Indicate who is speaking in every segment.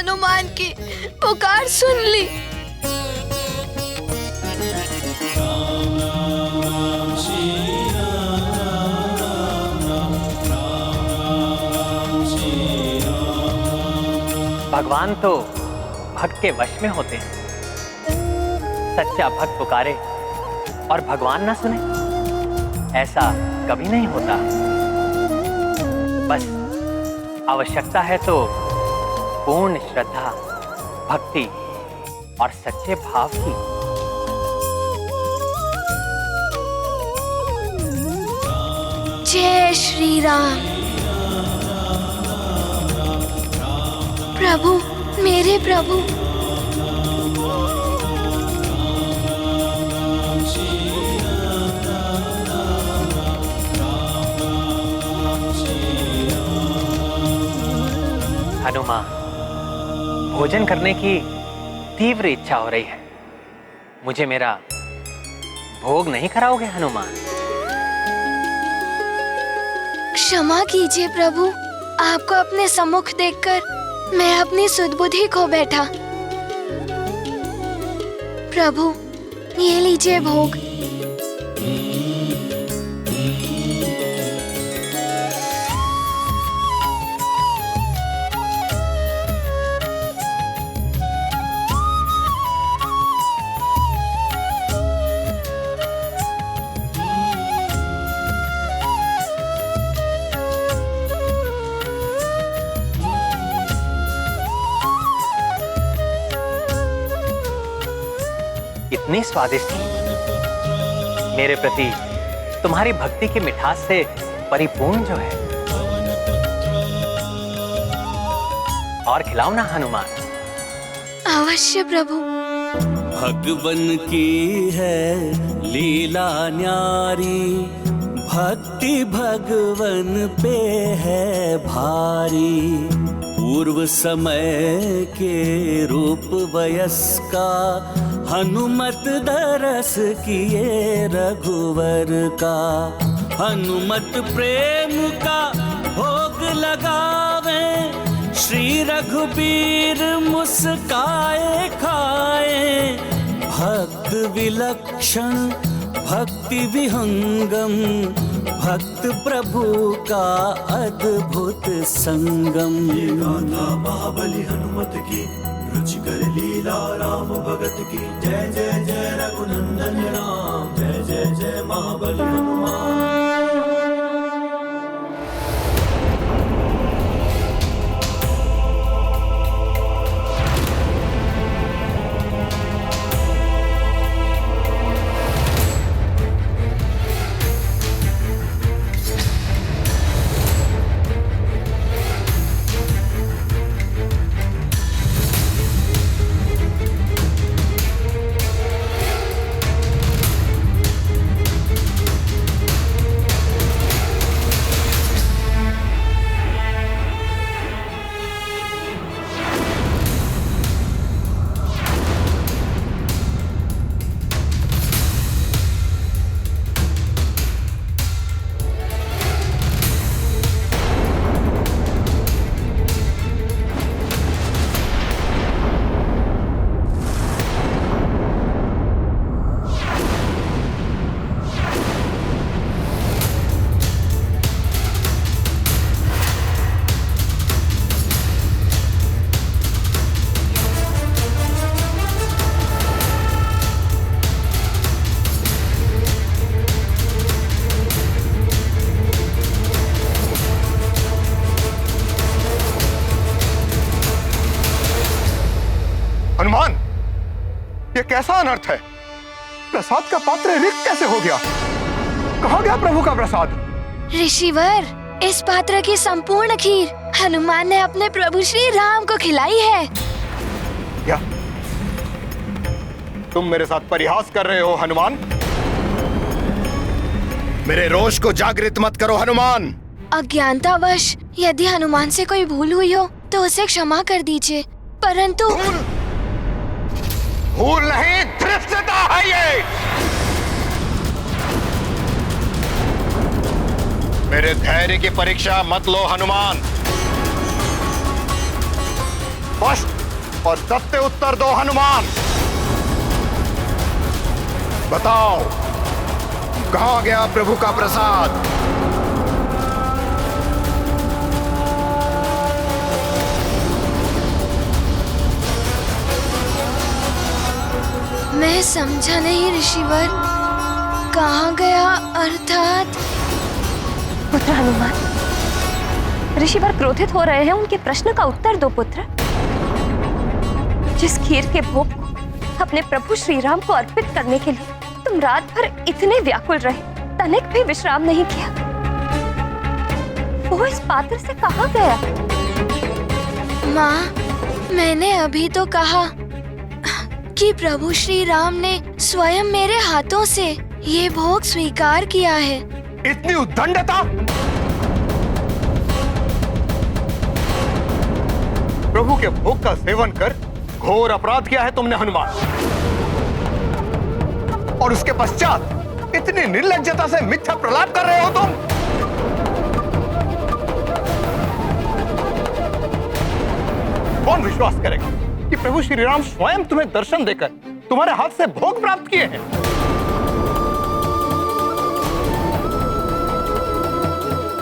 Speaker 1: हनुमान की पुकार सुन ली।
Speaker 2: भगवान तो भक्त के वश में होते हैं। सच्चा भक्त पुकारे और भगवान ना सुने, ऐसा कभी नहीं होता। बस आवश्यकता है तो पूर्ण श्रद्धा, भक्ति और सच्चे भाव की।
Speaker 1: जय श्री राम। प्रभु, मेरे प्रभु।
Speaker 2: हनुमान, भोजन करने की तीव्र इच्छा हो रही है। मुझे मेरा भोग नहीं कराओगे हनुमान?
Speaker 1: क्षमा कीजिए प्रभु, आपको अपने सम्मुख देखकर मैं अपनी सुध-बुद्धि खो बैठा। प्रभु, ये लीजिए भोग।
Speaker 2: इतनी स्वादिष्ट, मेरे प्रति तुम्हारी भक्ति की मिठास से परिपूर्ण जो है। और खिलाओ ना हनुमान।
Speaker 1: अवश्य प्रभु।
Speaker 3: भगवन की है लीला न्यारी, भक्ति भगवन पे है भारी। पूर्व समय के रूप वयस्का, हनुमत दरस किए रघुवर का। हनुमत प्रेम का भोग लगावे, श्री रघुबीर मुस्काए खाए। भक्त विलक्षण भक्ति विहंगम, भक्त प्रभु का अद्भुत संगम।
Speaker 4: ये गाथा महाबली हनुमत की, रुचिकर लीला राम भगत की। जय जय जय रघुनंदन राम, जय जय जय महाबली हनुमान।
Speaker 5: हनुमान, ये कैसा अनर्थ है? प्रसाद का पात्र रिक्त कैसे हो गया? कहाँ गया प्रभु का प्रसाद?
Speaker 1: ऋषिवर, इस पात्र की संपूर्ण खीर हनुमान ने अपने प्रभु श्री राम को खिलाई है।
Speaker 5: क्या तुम मेरे साथ परिहास कर रहे हो हनुमान? मेरे रोष को जागृत मत करो हनुमान।
Speaker 1: अज्ञानतावश यदि हनुमान से कोई भूल हुई हो तो उसे क्षमा कर दीजिए, परंतु
Speaker 5: भूल नहीं, धृष्टता है ये। मेरे धैर्य की परीक्षा मत लो हनुमान। स्पष्ट और सत्य उत्तर दो हनुमान। बताओ, कहां गया प्रभु का प्रसाद?
Speaker 1: मैं समझा नहीं ऋषिवर, कहाँ गया अर्थात?
Speaker 6: पुत्र हनुमान, ऋषिवर क्रोधित हो रहे हैं, उनके प्रश्न का उत्तर दो पुत्र। जिस खीर के भोग को अपने प्रभु श्री राम को अर्पित करने के लिए तुम रात भर इतने व्याकुल रहे, तनिक भी विश्राम नहीं किया, वो इस पात्र से कहाँ गया?
Speaker 1: माँ, मैंने अभी तो कहा कि प्रभु श्री राम ने स्वयं मेरे हाथों से ये भोग स्वीकार किया है।
Speaker 5: इतनी उद्दंडता! प्रभु के भोग का सेवन कर घोर अपराध किया है तुमने हनुमान, और उसके पश्चात इतनी निर्लज्जता से मिथ्या प्रलाप कर रहे हो तुम। कौन विश्वास करेगा कि प्रभु श्री राम स्वयं तुम्हें दर्शन देकर तुम्हारे हाथ से भोग प्राप्त किए हैं?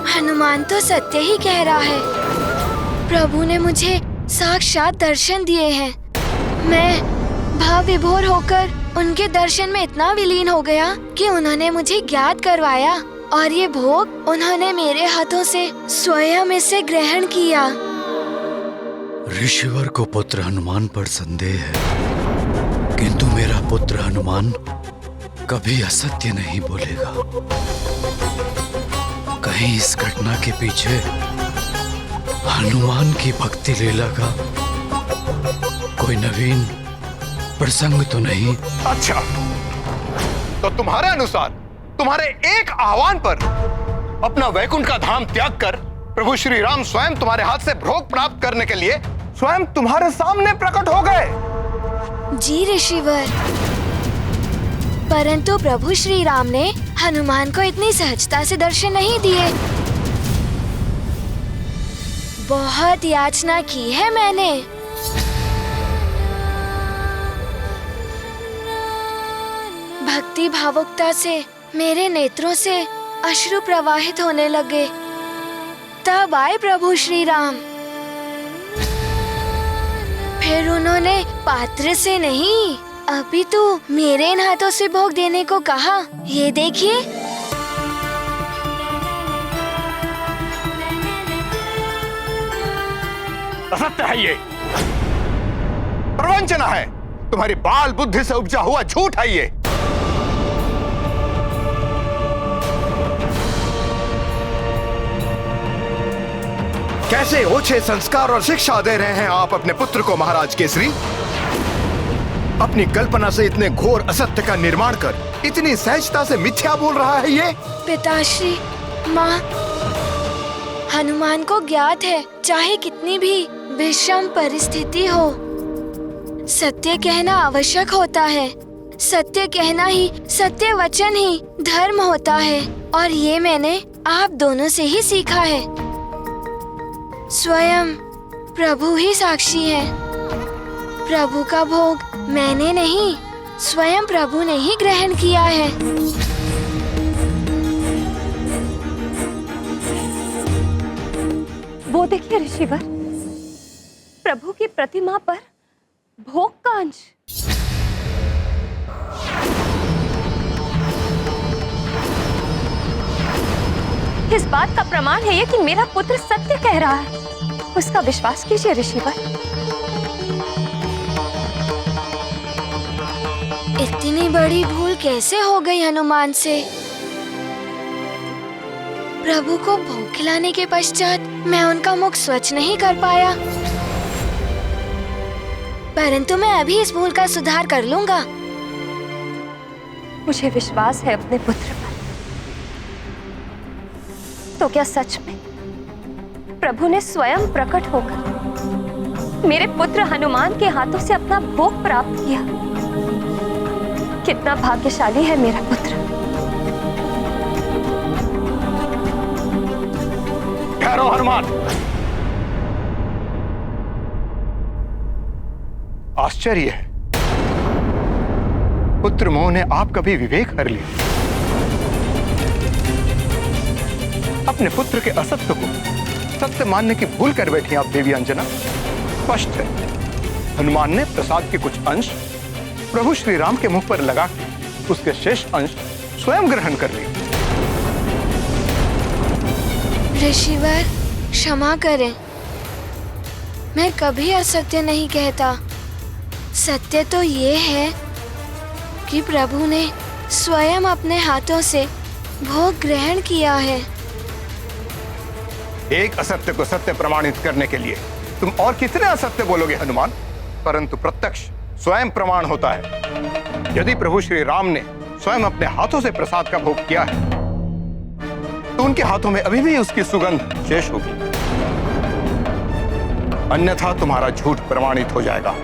Speaker 1: हनुमान तो सत्य ही कह रहा है। प्रभु ने मुझे साक्षात दर्शन दिए हैं। मैं भाव विभोर होकर उनके दर्शन में इतना विलीन हो गया कि उन्होंने मुझे ज्ञात करवाया, और ये भोग उन्होंने मेरे हाथों से स्वयं इसे ग्रहण किया।
Speaker 7: ऋषिवर को पुत्र हनुमान पर संदेह है, किंतु मेरा पुत्र हनुमान कभी असत्य नहीं बोलेगा। कहीं इस घटना के पीछे हनुमान की भक्ति लीला का कोई नवीन प्रसंग तो नहीं?
Speaker 5: अच्छा, तो तुम्हारे अनुसार तुम्हारे एक आह्वान पर अपना वैकुंठ का धाम त्याग कर प्रभु श्री राम स्वयं तुम्हारे हाथ से भोग प्राप्त करने के लिए स्वयं तुम्हारे सामने प्रकट हो गए।
Speaker 1: जी ऋषिवर, परंतु प्रभु श्री राम ने हनुमान को इतनी सहजता से दर्शन नहीं दिए। बहुत याचना की है मैंने। भक्ति भावुकता से मेरे नेत्रों से अश्रु प्रवाहित होने लगे। तब आए प्रभु श्री राम। फिर उन्होंने पात्र से नहीं, अपितु मेरे इन हाथों से भोग देने को कहा। ये देखिए।
Speaker 5: असत्य है ये, प्रवंचना है, तुम्हारी बाल बुद्धि से उपजा हुआ झूठ है ये। कैसे ओछे संस्कार और शिक्षा दे रहे हैं आप अपने पुत्र को महाराज केसरी। अपनी कल्पना से इतने घोर असत्य का निर्माण कर इतनी सहजता से मिथ्या बोल रहा है ये।
Speaker 1: पिताश्री, माँ, हनुमान को ज्ञात है चाहे कितनी भी विषम परिस्थिति हो, सत्य कहना आवश्यक होता है। सत्य कहना ही, सत्य वचन ही धर्म होता है, और ये मैंने आप दोनों से ही सीखा है। स्वयं प्रभु ही साक्षी है। प्रभु का भोग मैंने नहीं, स्वयं प्रभु ने ही ग्रहण किया है।
Speaker 6: वो देखिए ऋषिवर, प्रभु की प्रतिमा पर भोग का अंश। इस बात का प्रमाण है ये कि मेरा पुत्र सत्य कह रहा है। उसका विश्वास कीजिए ऋषिवर।
Speaker 1: इतनी बड़ी भूल कैसे हो गई हनुमान से? प्रभु को भोग खिलाने के पश्चात मैं उनका मुख स्वच्छ नहीं कर पाया, परंतु मैं अभी इस भूल का सुधार कर लूंगा।
Speaker 6: मुझे विश्वास है अपने पुत्र पर। तो क्या सच में प्रभु ने स्वयं प्रकट होकर मेरे पुत्र हनुमान के हाथों से अपना भोग प्राप्त किया? कितना भाग्यशाली है मेरा पुत्र।
Speaker 5: ठहरो हनुमान, आश्चर्य है, पुत्र मोह ने आपका भी विवेक हर लिया। अपने पुत्र के असत्य को सत्य मानने की भूल कर बैठी आप देवी अंजना। स्पष्ट है, हनुमान ने प्रसाद के कुछ अंश प्रभु श्री राम के मुख पर लगा के उसके शेष अंश स्वयं ग्रहण कर लिए।
Speaker 1: ऋषिवर, क्षमा करें, मैं कभी असत्य नहीं कहता। सत्य तो ये है कि प्रभु ने स्वयं अपने हाथों से भोग ग्रहण किया है।
Speaker 5: एक असत्य को सत्य प्रमाणित करने के लिए तुम और कितने असत्य बोलोगे हनुमान? परंतु प्रत्यक्ष स्वयं प्रमाण होता है। यदि प्रभु श्री राम ने स्वयं अपने हाथों से प्रसाद का भोग किया है तो उनके हाथों में अभी भी उसकी सुगंध शेष होगी, अन्यथा तुम्हारा झूठ प्रमाणित हो जाएगा।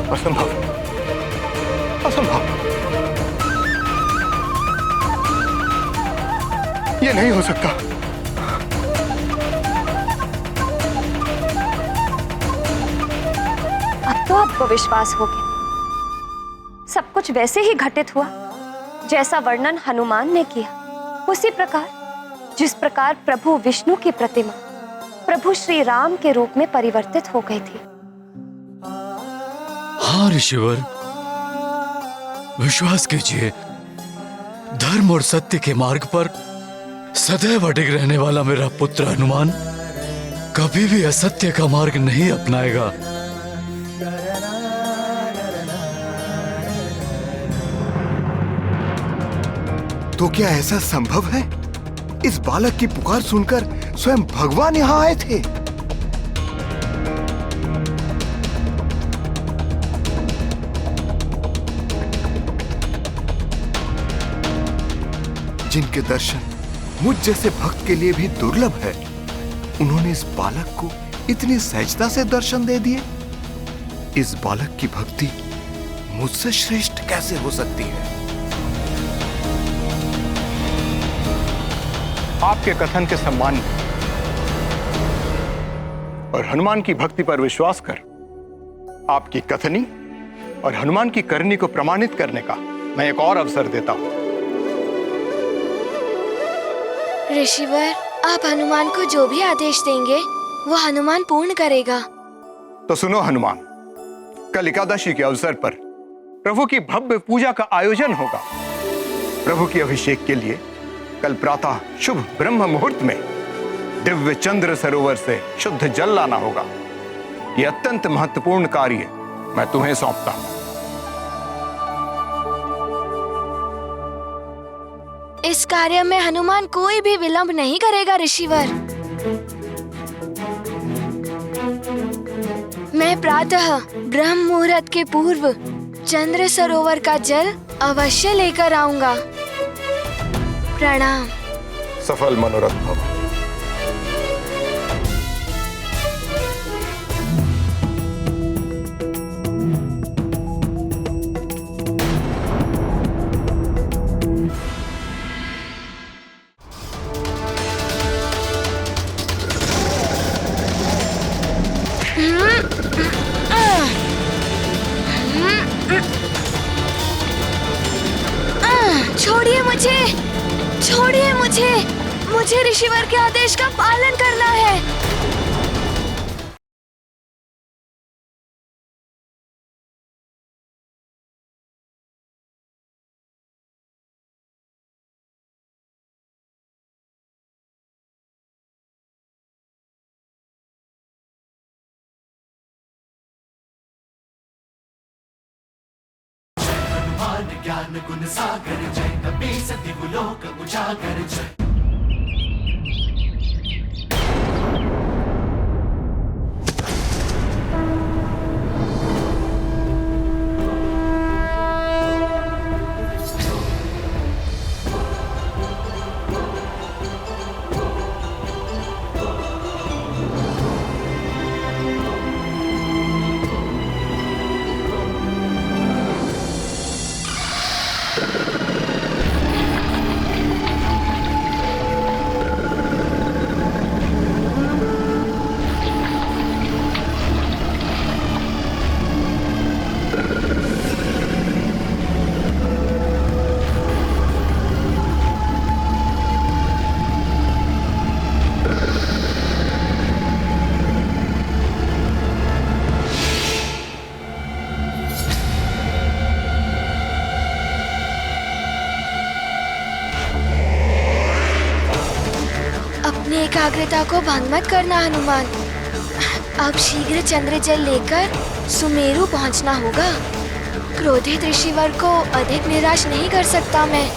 Speaker 5: असंभव, असंभव, ये नहीं हो सकता।
Speaker 6: अब तो आपको विश्वास हो गया। सब कुछ वैसे ही घटित हुआ जैसा वर्णन हनुमान ने किया। उसी प्रकार जिस प्रकार प्रभु विष्णु की प्रतिमा प्रभु श्री राम के रूप में परिवर्तित हो गई थी।
Speaker 7: हाँ ऋषिवर, विश्वास कीजिए, धर्म और सत्य के मार्ग पर सदैव अडिग रहने वाला मेरा पुत्र हनुमान कभी भी असत्य का मार्ग नहीं अपनाएगा।
Speaker 5: तो क्या ऐसा संभव है? इस बालक की पुकार सुनकर स्वयं भगवान यहां आए थे। जिनके दर्शन मुझ जैसे भक्त के लिए भी दुर्लभ है, उन्होंने इस बालक को इतनी सहजता से दर्शन दे दिए। इस बालक की भक्ति मुझसे श्रेष्ठ कैसे हो सकती है? आपके कथन के सम्मान में और हनुमान की भक्ति पर विश्वास कर आपकी कथनी और हनुमान की करनी को प्रमाणित करने का मैं एक और अवसर देता हूं।
Speaker 1: ऋषिवर, आप हनुमान को जो भी आदेश देंगे वो हनुमान पूर्ण करेगा।
Speaker 5: तो सुनो हनुमान, कल एकादशी के अवसर पर प्रभु की भव्य पूजा का आयोजन होगा। प्रभु की अभिषेक के लिए कल प्रातः शुभ ब्रह्म मुहूर्त में दिव्य चंद्र सरोवर से शुद्ध जल लाना होगा। यह अत्यंत महत्वपूर्ण कार्य मैं तुम्हें सौंपता हूं।
Speaker 1: इस कार्य में हनुमान कोई भी विलंब नहीं करेगा ऋषिवर। मैं प्रातः ब्रह्म मुहूर्त के पूर्व चंद्र सरोवर का जल अवश्य लेकर आऊंगा। प्रणाम।
Speaker 5: सफल मनोरथ भव।
Speaker 1: छोड़िए मुझे, छोड़िए मुझे, मुझे ऋषिवर के आदेश का पालन करना है।
Speaker 4: ज्ञान गुण सागर जय कपीस दिवलोक उजागर जय।
Speaker 1: अपनी एकाग्रता को भंग मत करना हनुमान। अब शीघ्र चंद्र जल लेकर सुमेरु पहुंचना होगा। क्रोधित ऋषिवर को अधिक निराश नहीं कर सकता मैं।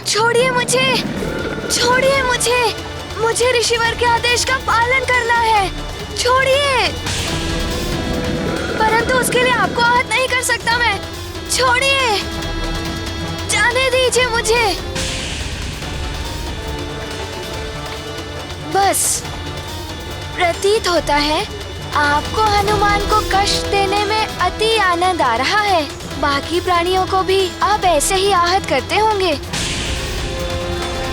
Speaker 1: छोड़िए मुझे, छोड़िए मुझे, मुझे ऋषिवर के आदेश का पालन करना है। छोड़िए, परंतु उसके लिए आपको आहत नहीं कर सकता मैं। छोड़िए, जाने दीजिए मुझे। बस प्रतीत होता है आपको हनुमान को कष्ट देने में अति आनंद आ रहा है। बाकी प्राणियों को भी आप ऐसे ही आहत करते होंगे।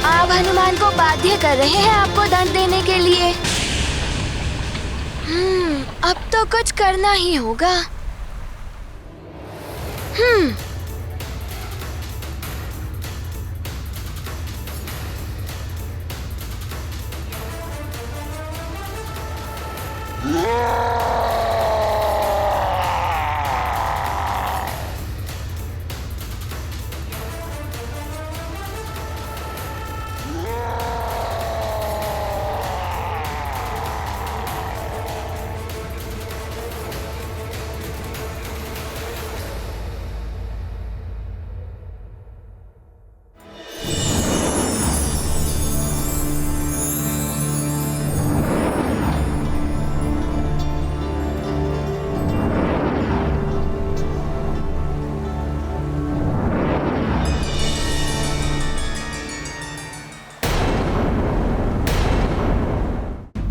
Speaker 1: आप हनुमान को बाध्य कर रहे हैं आपको दंड देने के लिए। अब तो कुछ करना ही होगा।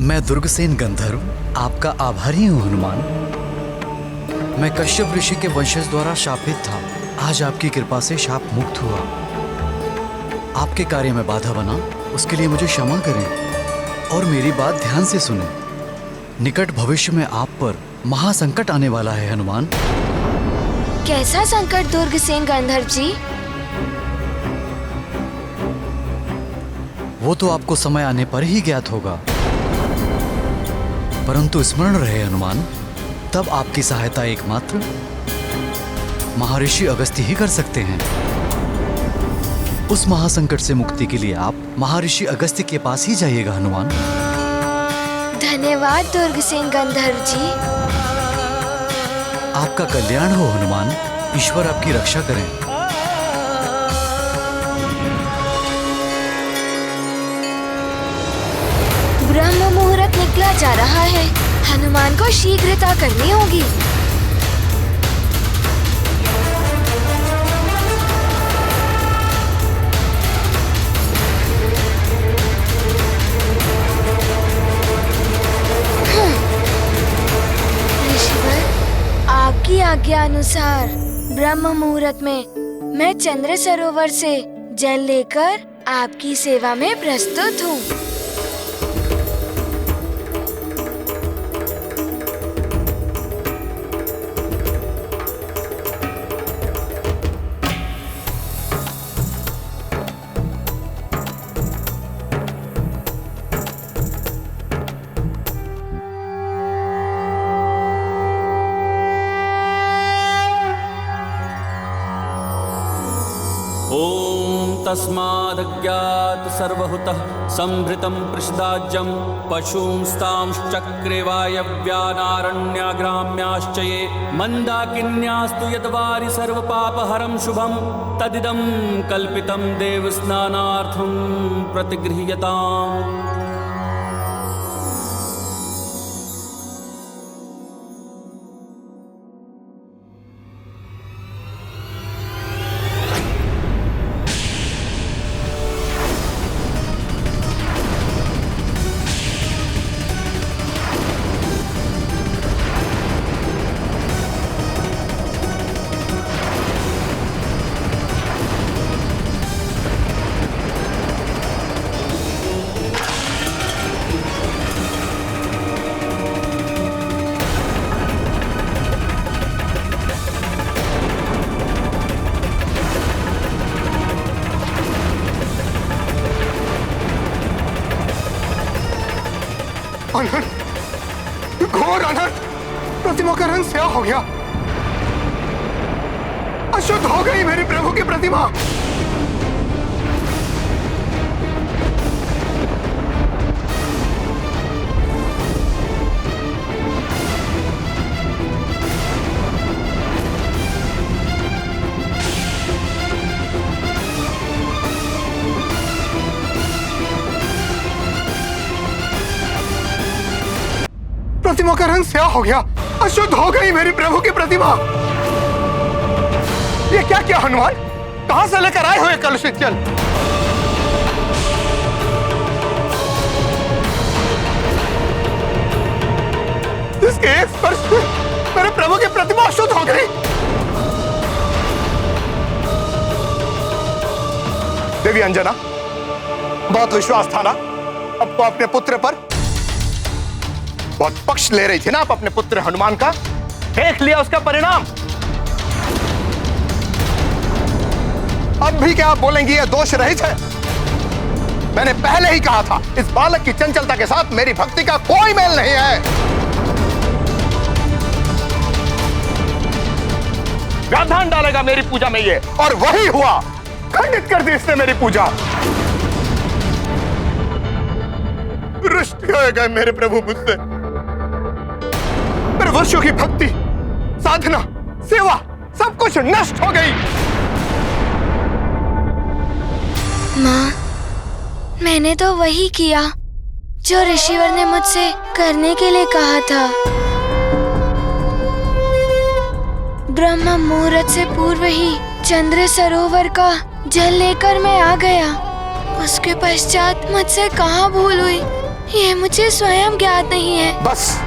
Speaker 7: मैं दुर्गसेन गंधर्व आपका आभारी हूँ हनुमान। मैं कश्यप ऋषि के वंशज द्वारा शापित था। आज आपकी कृपा से शाप मुक्त हुआ। आपके कार्य में बाधा बना, उसके लिए मुझे क्षमा करें और मेरी बात ध्यान से सुनें। निकट भविष्य में आप पर महासंकट आने वाला है हनुमान।
Speaker 1: कैसा संकट दुर्गसेन गंधर्व जी?
Speaker 7: वो तो आपको समय आने पर ही ज्ञात होगा, परंतु स्मरण रहे हनुमान, तब आपकी सहायता एकमात्र महर्षि अगस्त्य ही कर सकते हैं। उस महासंकट से मुक्ति के लिए आप महर्षि अगस्त्य के पास ही जाइएगा हनुमान।
Speaker 1: धन्यवाद दुर्गसेन गंधर्व जी।
Speaker 7: आपका कल्याण हो हनुमान। ईश्वर आपकी रक्षा करें।
Speaker 1: ब्रह्म मुहूर्त निकला जा रहा है। हनुमान को शीघ्रता करनी होगी। आज्ञा अनुसार ब्रह्म मुहूर्त में मैं चंद्र सरोवर से जल लेकर आपकी सेवा में प्रस्तुत हूँ।
Speaker 3: ॐ तस्मादज्ञात सर्वहुतः संभृतं पृषदाज्यं पशूंस्तांश्चक्रे वायव्यानारण्याग्राम्याश्च ये मन्दाकिन्यास्तु यद्वारि सर्वपापहरं शुभं तदिदं कल्पितं देवस्नानार्थं प्रतिगृह्यताम्।
Speaker 5: अनर्थ, घोर अनर्थ, प्रतिमा का रंग स्याह हो गया, अशुद्ध हो गई मेरी प्रभु की प्रतिमा। प्रतिमा का रंग स्याह हो गया, अशुद्ध हो गई मेरी प्रभु की प्रतिमा। ये क्या किया हनुमान? कहां से लेकर आए हो ये कलुषित जल? इसके एक स्पर्श से मेरे प्रभु की प्रतिमा अशुद्ध हो गई। देवी अंजना, बहुत विश्वास था ना अब तो अपने पुत्र पर? बहुत पक्ष ले रही थी ना आप अपने पुत्र हनुमान का? देख लिया उसका परिणाम। अब भी क्या आप बोलेंगी ये दोष रहित है? मैंने पहले ही कहा था इस बालक की चंचलता के साथ मेरी भक्ति का कोई मेल नहीं है। व्यवधान डालेगा मेरी पूजा में ये, और वही हुआ। खंडित कर दी इसने मेरी पूजा। रुष्ट हो गए मेरे प्रभु मुझसे। मेरे वर्षों की भक्ति, साधना, सेवा सब कुछ नष्ट हो गई।
Speaker 1: माँ, मैंने तो वही किया जो ऋषिवर ने मुझसे करने के लिए कहा था। ब्रह्म मुहूर्त से पूर्व ही चंद्र सरोवर का जल लेकर मैं आ गया। उसके पश्चात मुझसे कहाँ भूल हुई ये मुझे स्वयं ज्ञात नहीं है।
Speaker 5: बस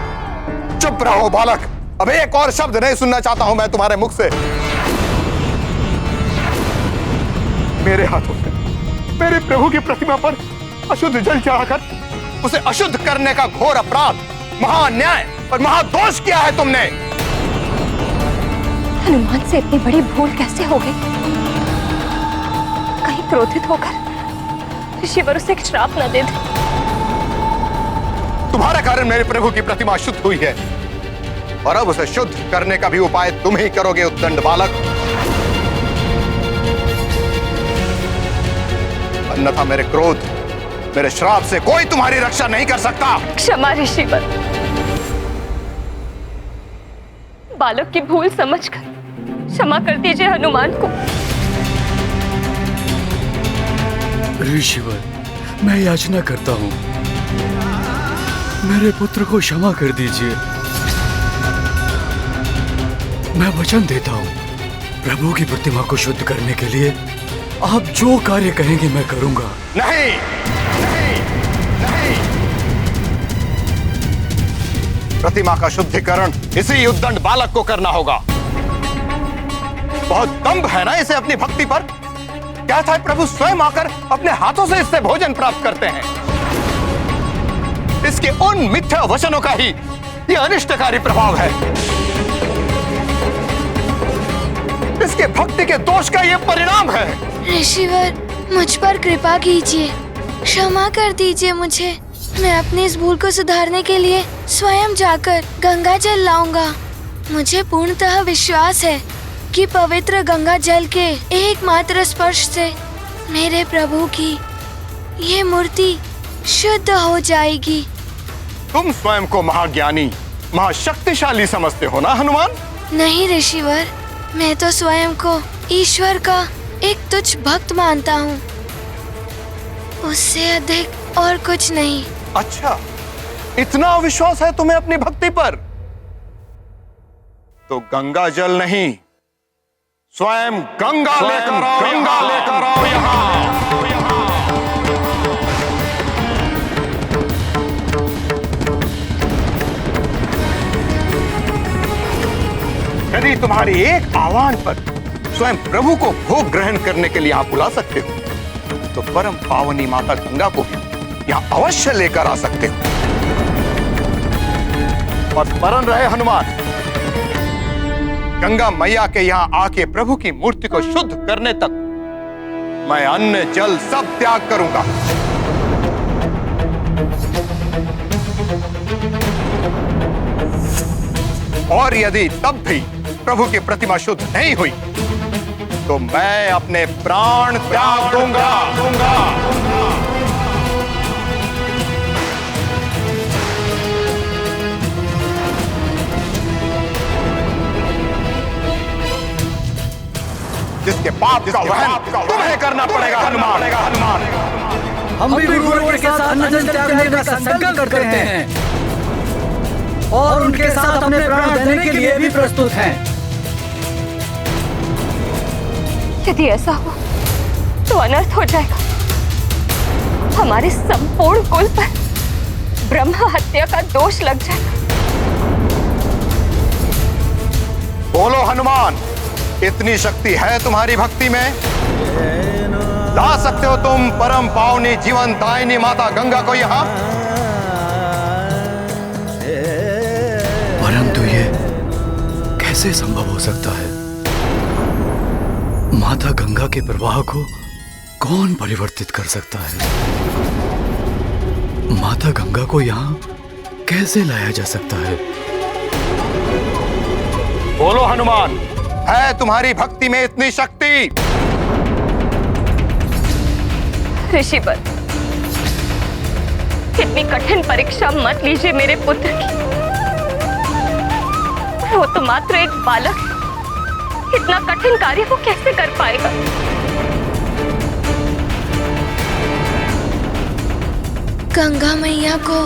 Speaker 5: चुप रहो बालक, अब एक और शब्द नहीं सुनना चाहता हूं मैं तुम्हारे मुख से। मेरे हाथों से मेरे प्रभु की प्रतिमा पर अशुद्ध जल चढ़ाकर उसे अशुद्ध करने का घोर अपराध, महाअन्याय और महादोष किया है तुमने।
Speaker 6: हनुमान से इतनी बड़ी भूल कैसे हो गई? कहीं क्रोधित होकर ऋषिवर उसे एक श्राप न दे दे।
Speaker 5: तुम्हारे कारण मेरे प्रभु की प्रतिमा शुद्ध हुई है, और अब उसे शुद्ध करने का भी उपाय तुम ही करोगे उद्दंड बालक। अन्यथा मेरे क्रोध, मेरे श्राप से कोई तुम्हारी रक्षा नहीं कर सकता।
Speaker 6: क्षमा ऋषिवर, बालक की भूल समझकर क्षमा कर दीजिए हनुमान को।
Speaker 7: ऋषिवर, मैं याचना करता हूँ, मेरे पुत्र को क्षमा कर दीजिए। मैं वचन देता हूँ, प्रभु की प्रतिमा को शुद्ध करने के लिए आप जो कार्य कहेंगे मैं करूंगा।
Speaker 5: नहीं, नहीं, नहीं। प्रतिमा का शुद्धिकरण इसी उद्दंड बालक को करना होगा। बहुत दम्भ है ना इसे अपनी भक्ति पर। क्या था प्रभु स्वयं आकर अपने हाथों से इससे भोजन प्राप्त करते हैं। इसके उन मिथ्या वचनों का ही यह अनिष्टकारी प्रभाव है। इसके भक्ति के दोष का यह परिणाम है।
Speaker 1: ऋषिवर, मुझ पर कृपा कीजिए, क्षमा कर दीजिए मुझे। मैं अपनी इस भूल को सुधारने के लिए स्वयं जाकर गंगा जल लाऊंगा। मुझे पूर्णतः विश्वास है कि पवित्र गंगा जल के एकमात्र स्पर्श से मेरे प्रभु की ये मूर्ति शुद्ध हो जाएगी।
Speaker 5: तुम स्वयं को महाज्ञानी, महाशक्तिशाली समझते हो ना हनुमान?
Speaker 1: नहीं ऋषिवर, मैं तो स्वयं को ईश्वर का एक तुच्छ भक्त मानता हूँ, उससे अधिक और कुछ नहीं।
Speaker 5: अच्छा, इतना विश्वास है तुम्हें अपनी भक्ति पर? तो गंगा जल नहीं, स्वयं गंगा लेकर आओ यहाँ। यदि तुम्हारी एक आह्वान पर स्वयं प्रभु को भोग ग्रहण करने के लिए आप बुला सकते हो, तो परम पावनी माता गंगा को यहाँ अवश्य लेकर आ सकते हो। और स्मरण रहे हनुमान, गंगा मैया के यहाँ आके प्रभु की मूर्ति को शुद्ध करने तक मैं अन्न जल सब त्याग करूंगा। और यदि तब भी प्रभु की प्रतिमा शुद्ध नहीं हुई तो मैं अपने प्राण त्याग दूंगा। जिसके पाप का वहन तुम्हें करना पड़ेगा हनुमान।
Speaker 7: हम भी गुरुओं के साथ अन्न जल त्यागने का संकल्प करते हैं और उनके साथ अपने प्राण देने के लिए भी प्रस्तुत हैं।
Speaker 6: यदि ऐसा हो तो अनर्थ हो जाएगा। हमारे संपूर्ण कुल पर ब्रह्म हत्या का दोष लग जाएगा।
Speaker 5: बोलो हनुमान, इतनी शक्ति है तुम्हारी भक्ति में? ला सकते हो तुम परम पावनी जीवन दायिनी माता गंगा को यहाँ?
Speaker 7: परंतु ये कैसे संभव हो सकता है? माता गंगा के प्रवाह को कौन परिवर्तित कर सकता है? माता गंगा को यहाँ कैसे लाया जा सकता है?
Speaker 5: बोलो हनुमान, है तुम्हारी भक्ति में इतनी शक्ति?
Speaker 6: ऋषिवर, इतनी कठिन परीक्षा मत लीजिए मेरे पुत्र की। वो तो मात्र एक बालक है, इतना कठिन कार्य वो कैसे कर पाएगा?
Speaker 1: गंगा मैया को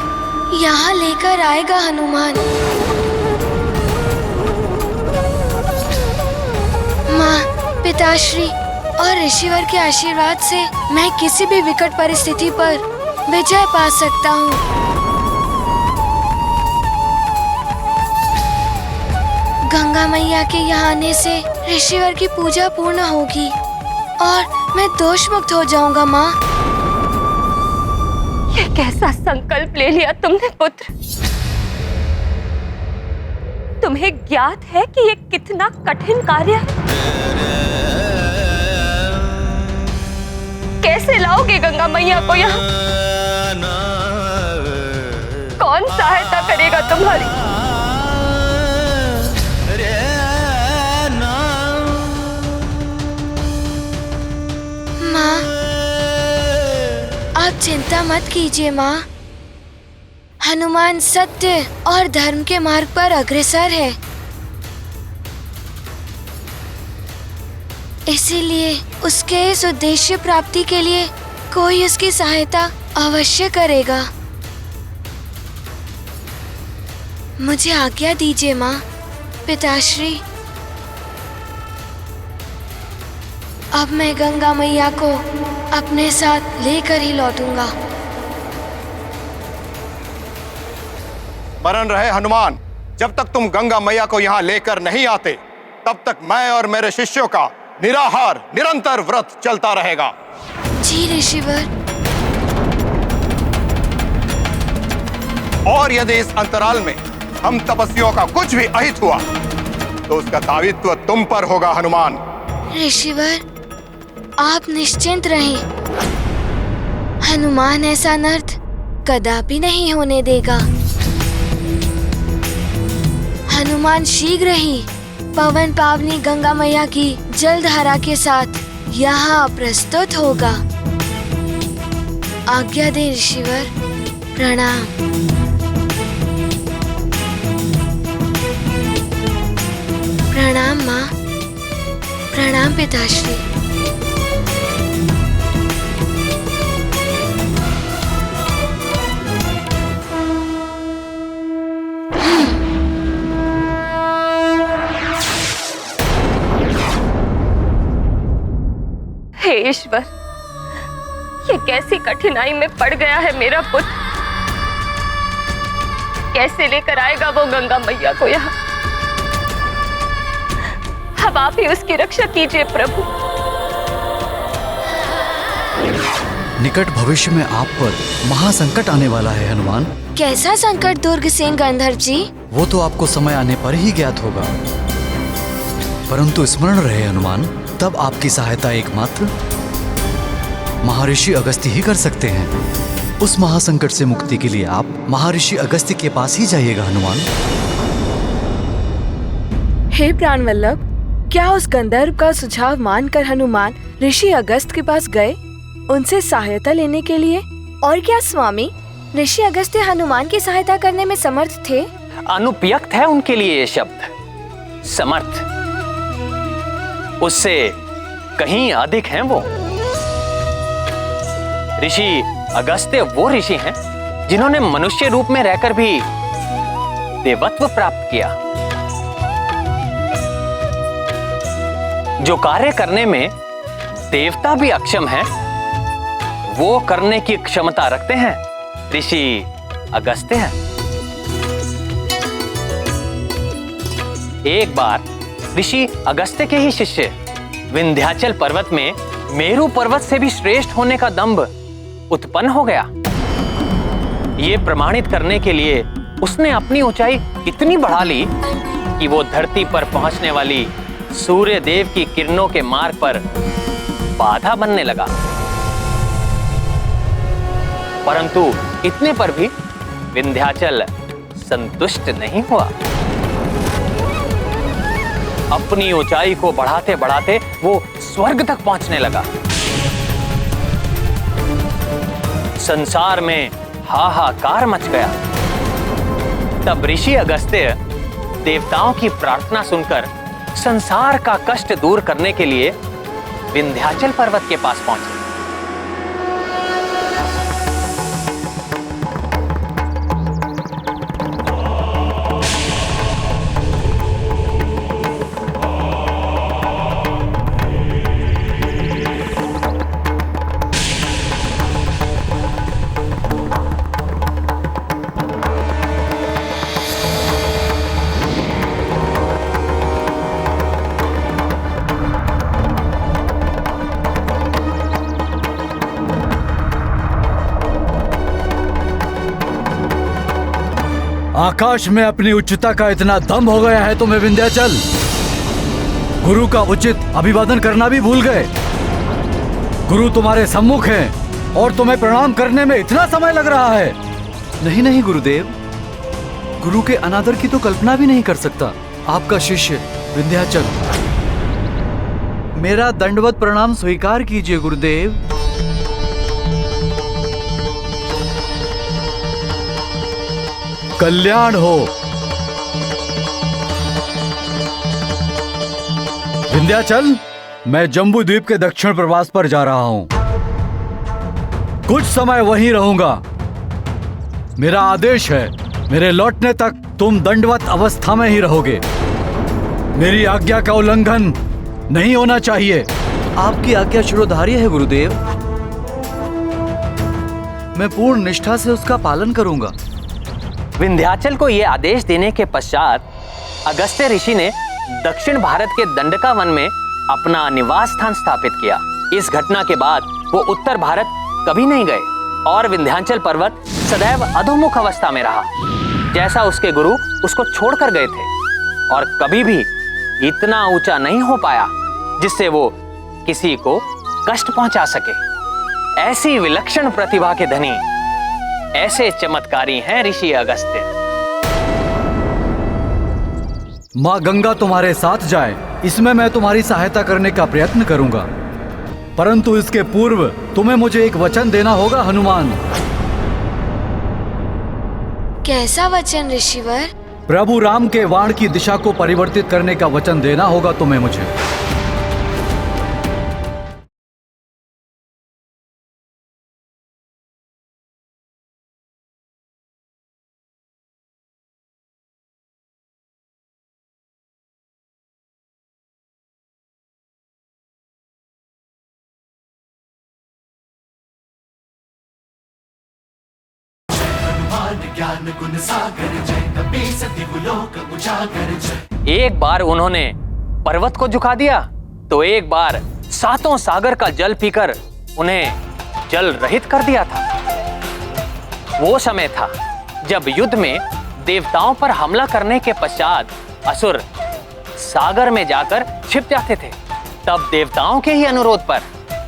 Speaker 1: यहाँ लेकर आएगा हनुमान। माँ, पिताश्री और ऋषिवर के आशीर्वाद से मैं किसी भी विकट परिस्थिति पर विजय पा सकता हूँ। गंगा मैया के यहाँ आने से ऋषिवर की पूजा पूर्ण होगी और मैं दोष मुक्त हो जाऊंगा। माँ,
Speaker 6: ये कैसा संकल्प ले लिया तुमने पुत्र? तुम्हें ज्ञात है कि ये कितना कठिन कार्य है? कैसे लाओगे गंगा मैया को यहाँ? कौन सहायता करेगा तुम्हारी?
Speaker 1: माँ, आप चिंता मत कीजिए माँ। हनुमान सत्य और धर्म के मार्ग पर अग्रसर है, इसीलिए उसके इस उद्देश्य प्राप्ति के लिए कोई उसकी सहायता अवश्य करेगा। मुझे आज्ञा दीजिए माँ, पिताश्री। अब मैं गंगा मैया को अपने साथ लेकर ही लौटूंगा।
Speaker 5: स्मरण रहे हनुमान, जब तक तुम गंगा मैया को यहाँ लेकर नहीं आते तब तक मैं और मेरे शिष्यों का निराहार निरंतर व्रत चलता रहेगा।
Speaker 1: जी ऋषिवर।
Speaker 5: और यदि इस अंतराल में हम तपस्वियों का कुछ भी अहित हुआ तो उसका दायित्व तुम पर होगा हनुमान।
Speaker 1: ऋषिवर, आप निश्चिंत रहें। हनुमान ऐसा अनर्थ कदापि नहीं होने देगा। हनुमान शीघ्र ही पवन पावनी गंगा मैया की जलधारा के साथ यहाँ प्रस्तुत होगा। आज्ञा दे ऋषिवर। प्रणाम। प्रणाम माँ। प्रणाम पिताश्री।
Speaker 6: हे ईश्वर, ये कैसी कठिनाई में पड़ गया है मेरा पुत्र। कैसे लेकर आएगा वो गंगा मैया को यहाँ। अब आप ही उसकी रक्षा कीजिए प्रभु।
Speaker 7: निकट भविष्य में आप पर महासंकट आने वाला है हनुमान।
Speaker 1: कैसा संकट दुर्गसेन गंधर्व जी?
Speaker 7: वो तो आपको समय आने पर ही ज्ञात होगा, परंतु स्मरण रहे हनुमान, तब आपकी सहायता एकमात्र महर्षि अगस्त्य ही कर सकते हैं। उस महासंकट से मुक्ति के लिए आप महर्षि अगस्त्य के पास ही जाइएगा हनुमान।
Speaker 8: हे प्राणवल्लभ, क्या उस गंधर्व का सुझाव मानकर हनुमान ऋषि अगस्त के पास गए उनसे सहायता लेने के लिए? और क्या स्वामी, ऋषि अगस्त्य हनुमान की सहायता करने में समर्थ थे?
Speaker 2: अनुपयुक्त है उनके लिए ये शब्द समर्थ, उससे कहीं अधिक हैं वो। ऋषि अगस्त्य वो ऋषि हैं जिन्होंने मनुष्य रूप में रहकर भी देवत्व प्राप्त किया। जो कार्य करने में देवता भी अक्षम है, वो करने की क्षमता रखते हैं ऋषि अगस्त्य हैं। एक बार ऋषि अगस्त्य के ही शिष्य विंध्याचल पर्वत में मेरु पर्वत से भी श्रेष्ठ होने का दंभ उत्पन्न हो गया। ये प्रमाणित करने के लिए उसने अपनी ऊंचाई इतनी बढ़ा ली कि वो धरती पर पहुंचने वाली सूर्य देव की किरणों के मार्ग पर बाधा बनने लगा। परंतु इतने पर भी विंध्याचल संतुष्ट नहीं हुआ। अपनी ऊंचाई को बढ़ाते बढ़ाते वो स्वर्ग तक पहुंचने लगा। संसार में हाहाकार मच गया। तब ऋषि अगस्त्य देवताओं की प्रार्थना सुनकर संसार का कष्ट दूर करने के लिए विंध्याचल पर्वत के पास पहुंचे।
Speaker 7: आकाश में अपनी उच्चता का इतना दम हो गया है तुम्हें विंध्याचल। गुरु का उचित अभिवादन करना भी भूल गए। गुरु तुम्हारे सम्मुख हैं और तुम्हें प्रणाम करने में इतना समय लग रहा है। नहीं नहीं गुरुदेव, गुरु के अनादर की तो कल्पना भी नहीं कर सकता। आपका शिष्य विंध्याचल। मेरा दंडवत प्रणाम स्वीकार कीजिए गुरुदेव। कल्याण हो। विंध्याचल, मैं जम्बू द्वीप के दक्षिण प्रवास पर जा रहा हूं। कुछ समय वहीं रहूंगा। मेरा आदेश है, मेरे लौटने तक तुम दंडवत अवस्था में ही रहोगे। मेरी आज्ञा का उल्लंघन नहीं होना चाहिए। आपकी आज्ञा शिरोधार्य है गुरुदेव। मैं पूर्ण निष्ठा से उसका पालन करूंगा।
Speaker 2: विंध्याचल को यह आदेश देने के पश्चात अगस्त्य ऋषि ने दक्षिण भारत के दंडका वन में अपना निवास स्थान स्थापित किया। इस घटना के बाद वो उत्तर भारत कभी नहीं गए और विंध्याचल पर्वत सदैव अधोमुख अवस्था में रहा, जैसा उसके गुरु उसको छोड़कर गए थे, और कभी भी इतना ऊंचा नहीं हो पाया जिससे वो किसी को कष्ट पहुंचा सके। ऐसी विलक्षण प्रतिभा के धनी, ऐसे चमत्कारी हैं ऋषि अगस्त्य।
Speaker 7: माँ गंगा तुम्हारे साथ जाए, इसमें मैं तुम्हारी सहायता करने का प्रयत्न करूंगा, परंतु इसके पूर्व तुम्हें मुझे एक वचन देना होगा हनुमान।
Speaker 1: कैसा वचन ऋषिवर?
Speaker 7: प्रभु राम के वाण की दिशा को परिवर्तित करने का वचन देना होगा तुम्हें मुझे।
Speaker 4: ज्ञान गुण सागर जय, कपीस दिवलोक उजागर जय।
Speaker 2: एक बार उन्होंने पर्वत को झुका दिया तो एक बार सातों सागर का जल पीकर उन्हें जल रहित कर दिया था। वो समय था जब युद्ध में देवताओं पर हमला करने के पश्चात असुर सागर में जाकर छिप जाते थे। तब देवताओं के ही अनुरोध पर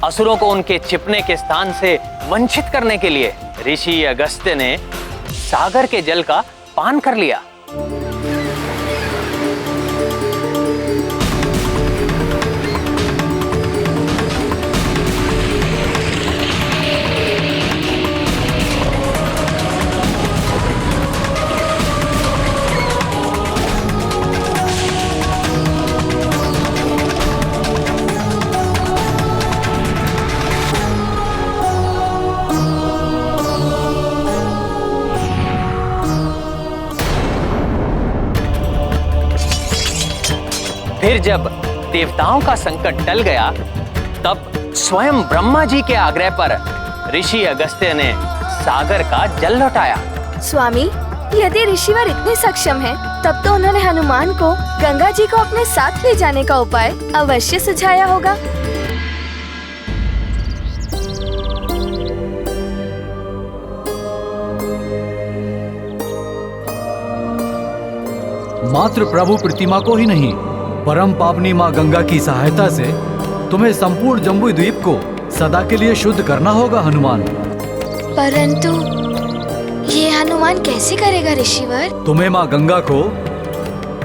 Speaker 2: असुरों को उनके छिपने के स्थान से वंचित करने के लिए ऋषि अगस्त्य ने सागर के जल का पान कर लिया। फिर जब देवताओं का संकट टल गया, तब स्वयं ब्रह्मा जी के आग्रह पर ऋषि अगस्त्य ने सागर का जल लौटाया।
Speaker 8: स्वामी, यदि ऋषिवर इतने सक्षम हैं, तब तो उन्होंने हनुमान को गंगा जी को अपने साथ ले जाने का उपाय अवश्य सुझाया होगा।
Speaker 7: मात्र प्रभु प्रतिमा को ही नहीं, परम पावनी माँ गंगा की सहायता से तुम्हें संपूर्ण जम्बू द्वीप को सदा के लिए शुद्ध करना होगा हनुमान।
Speaker 1: परंतु ये हनुमान कैसे करेगा ऋषिवर?
Speaker 7: तुम्हें माँ गंगा को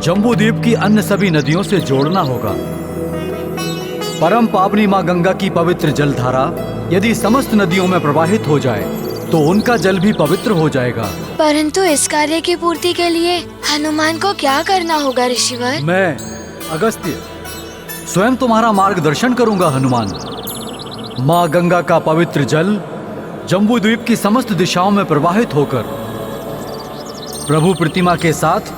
Speaker 7: जम्बू द्वीप की अन्य सभी नदियों से जोड़ना होगा। परम पावनी माँ गंगा की पवित्र जलधारा यदि समस्त नदियों में प्रवाहित हो जाए तो उनका जल भी पवित्र हो जाएगा।
Speaker 1: परंतु इस कार्य की पूर्ति के लिए हनुमान को क्या करना होगा ऋषिवर?
Speaker 7: मैं अगस्त्य स्वयं तुम्हारा मार्गदर्शन करूंगा हनुमान। माँ गंगा का पवित्र जल जम्बू द्वीप की समस्त दिशाओं में प्रवाहित होकर प्रभु प्रतिमा के साथ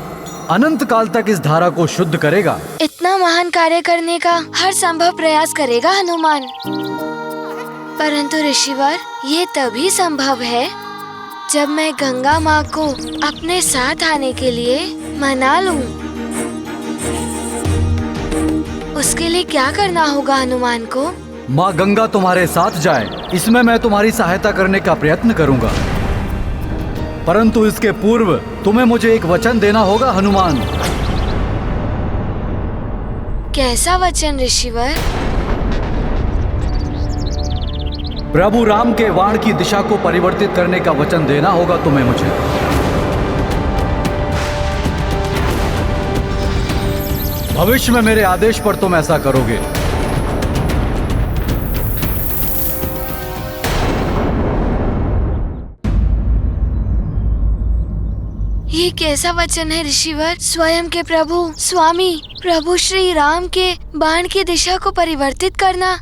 Speaker 7: अनंत काल तक इस धारा को शुद्ध करेगा।
Speaker 1: इतना महान कार्य करने का हर संभव प्रयास करेगा हनुमान। परंतु ऋषिवर, ये तभी संभव है जब मैं गंगा माँ को अपने साथ आने के लिए मना लूं। उसके लिए क्या करना होगा हनुमान को?
Speaker 7: माँ गंगा तुम्हारे साथ जाए, इसमें मैं तुम्हारी सहायता करने का प्रयत्न करूंगा, परंतु इसके पूर्व तुम्हें मुझे एक वचन देना होगा हनुमान।
Speaker 1: कैसा वचन ऋषिवर?
Speaker 7: प्रभु राम के वाण की दिशा को परिवर्तित करने का वचन देना होगा तुम्हें मुझे। भविष्य में मेरे आदेश पर तुम ऐसा करोगे।
Speaker 1: ये कैसा वचन है ऋषिवर? स्वयं के प्रभु स्वामी प्रभु श्री राम के बाण की दिशा को परिवर्तित करना,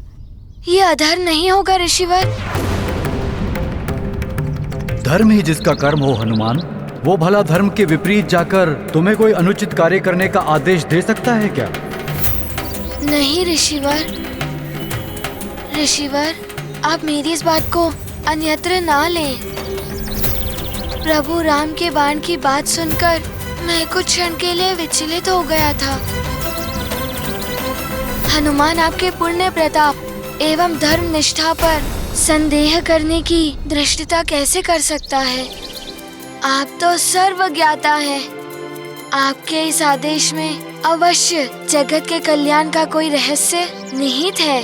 Speaker 1: ये अधर्म नहीं होगा ऋषिवर?
Speaker 7: धर्म ही जिसका कर्म हो हनुमान, वो भला धर्म के विपरीत जाकर तुम्हें कोई अनुचित कार्य करने का आदेश दे सकता है क्या?
Speaker 1: नहीं ऋषिवर। ऋषिवर, आप मेरी इस बात को अन्यत्र ना लें। प्रभु राम के बाण की बात सुनकर मैं कुछ क्षण के लिए विचलित हो गया था। हनुमान आपके पुण्य प्रताप एवं धर्म निष्ठा पर संदेह करने की दृष्टता कैसे कर सकता है? आप तो सर्वज्ञाता हैं। आपके इस आदेश में अवश्य जगत के कल्याण का कोई रहस्य निहित है।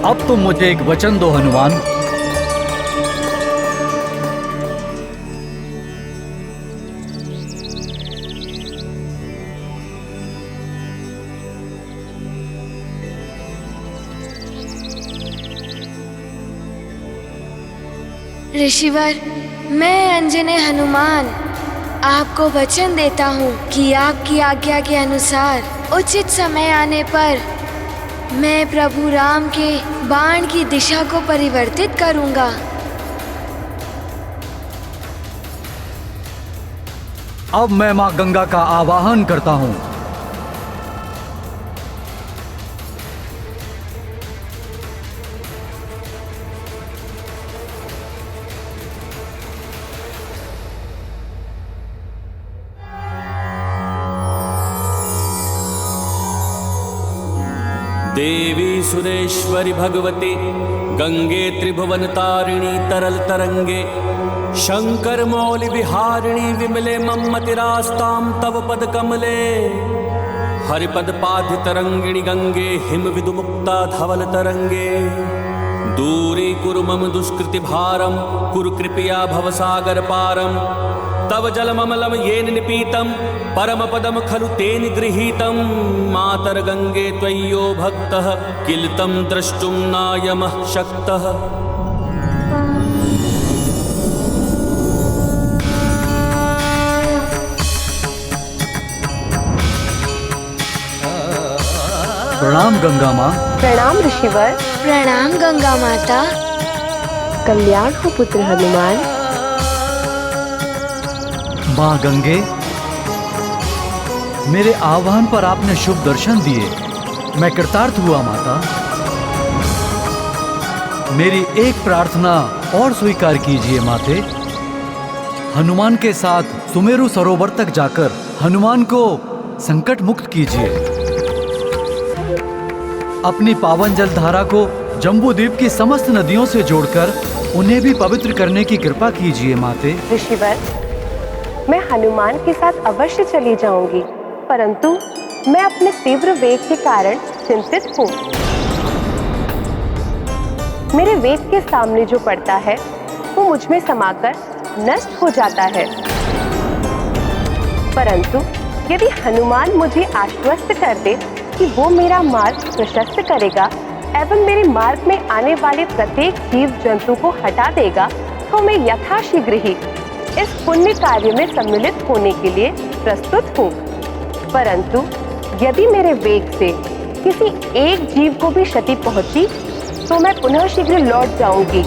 Speaker 7: अब तुम मुझे एक वचन दो हनुमान।
Speaker 1: ऋषिवर, मैं अंजने हनुमान आपको वचन देता हूँ कि आपकी आज्ञा के अनुसार उचित समय आने पर मैं प्रभु राम के बाण की दिशा को परिवर्तित करूँगा।
Speaker 7: अब मैं माँ गंगा का आवाहन करता हूँ।
Speaker 3: देवी सुरेश्वरी भगवती गंगे त्रिभुवन तारिणी तरल तरंगे शंकर मौलि विहारिणी विमले मम्मतिरास्तां तव पद कमले हरिपद पाधि तरंगिणी गंगे हिम विदुमुक्ता धवल तरंगे दूरी कुरु मम दुष्कृति भारम कुरु कृपया भवसागर पारम तव जलममलम येन निपीतं परमपदम खलु तेन गृहीतं मातर गंगे त्वय्यो भक्तः किल तं द्रष्टुं नायमः शक्तः।
Speaker 7: प्रणाम गंगा माँ।
Speaker 6: प्रणाम ऋषिवर।
Speaker 1: प्रणाम गंगा माता।
Speaker 6: कल्याण हो पुत्र हनुमान।
Speaker 7: माँ गंगे, मेरे आह्वान पर आपने शुभ दर्शन दिए, मैं कृतार्थ हुआ माता। मेरी एक प्रार्थना और स्वीकार कीजिए माते। हनुमान के साथ सुमेरु सरोवर तक जाकर हनुमान को संकट मुक्त कीजिए। अपनी पावन जल धारा को जम्बूद्वीप की समस्त नदियों से जोड़कर उन्हें भी पवित्र करने की कृपा कीजिए माते।
Speaker 6: ऋषिवर, मैं हनुमान के साथ अवश्य चली जाऊंगी, परंतु मैं अपने तीव्र वेग के कारण चिंतित हूँ। मेरे वेग के सामने जो पड़ता है वो मुझ में समाकर नष्ट हो जाता है, परंतु यदि हनुमान मुझे आश्वस्त कर दे कि वो मेरा मार्ग प्रशस्त करेगा एवं मेरे मार्ग में आने वाले प्रत्येक जीव जंतु को हटा देगा, तो मैं यथाशीघ्र ही इस पुण्य कार्य में सम्मिलित होने के लिए प्रस्तुत हूँ। परंतु यदि मेरे वेग से किसी एक जीव को भी क्षति पहुंची तो मैं पुनः शीघ्र लौट जाऊंगी।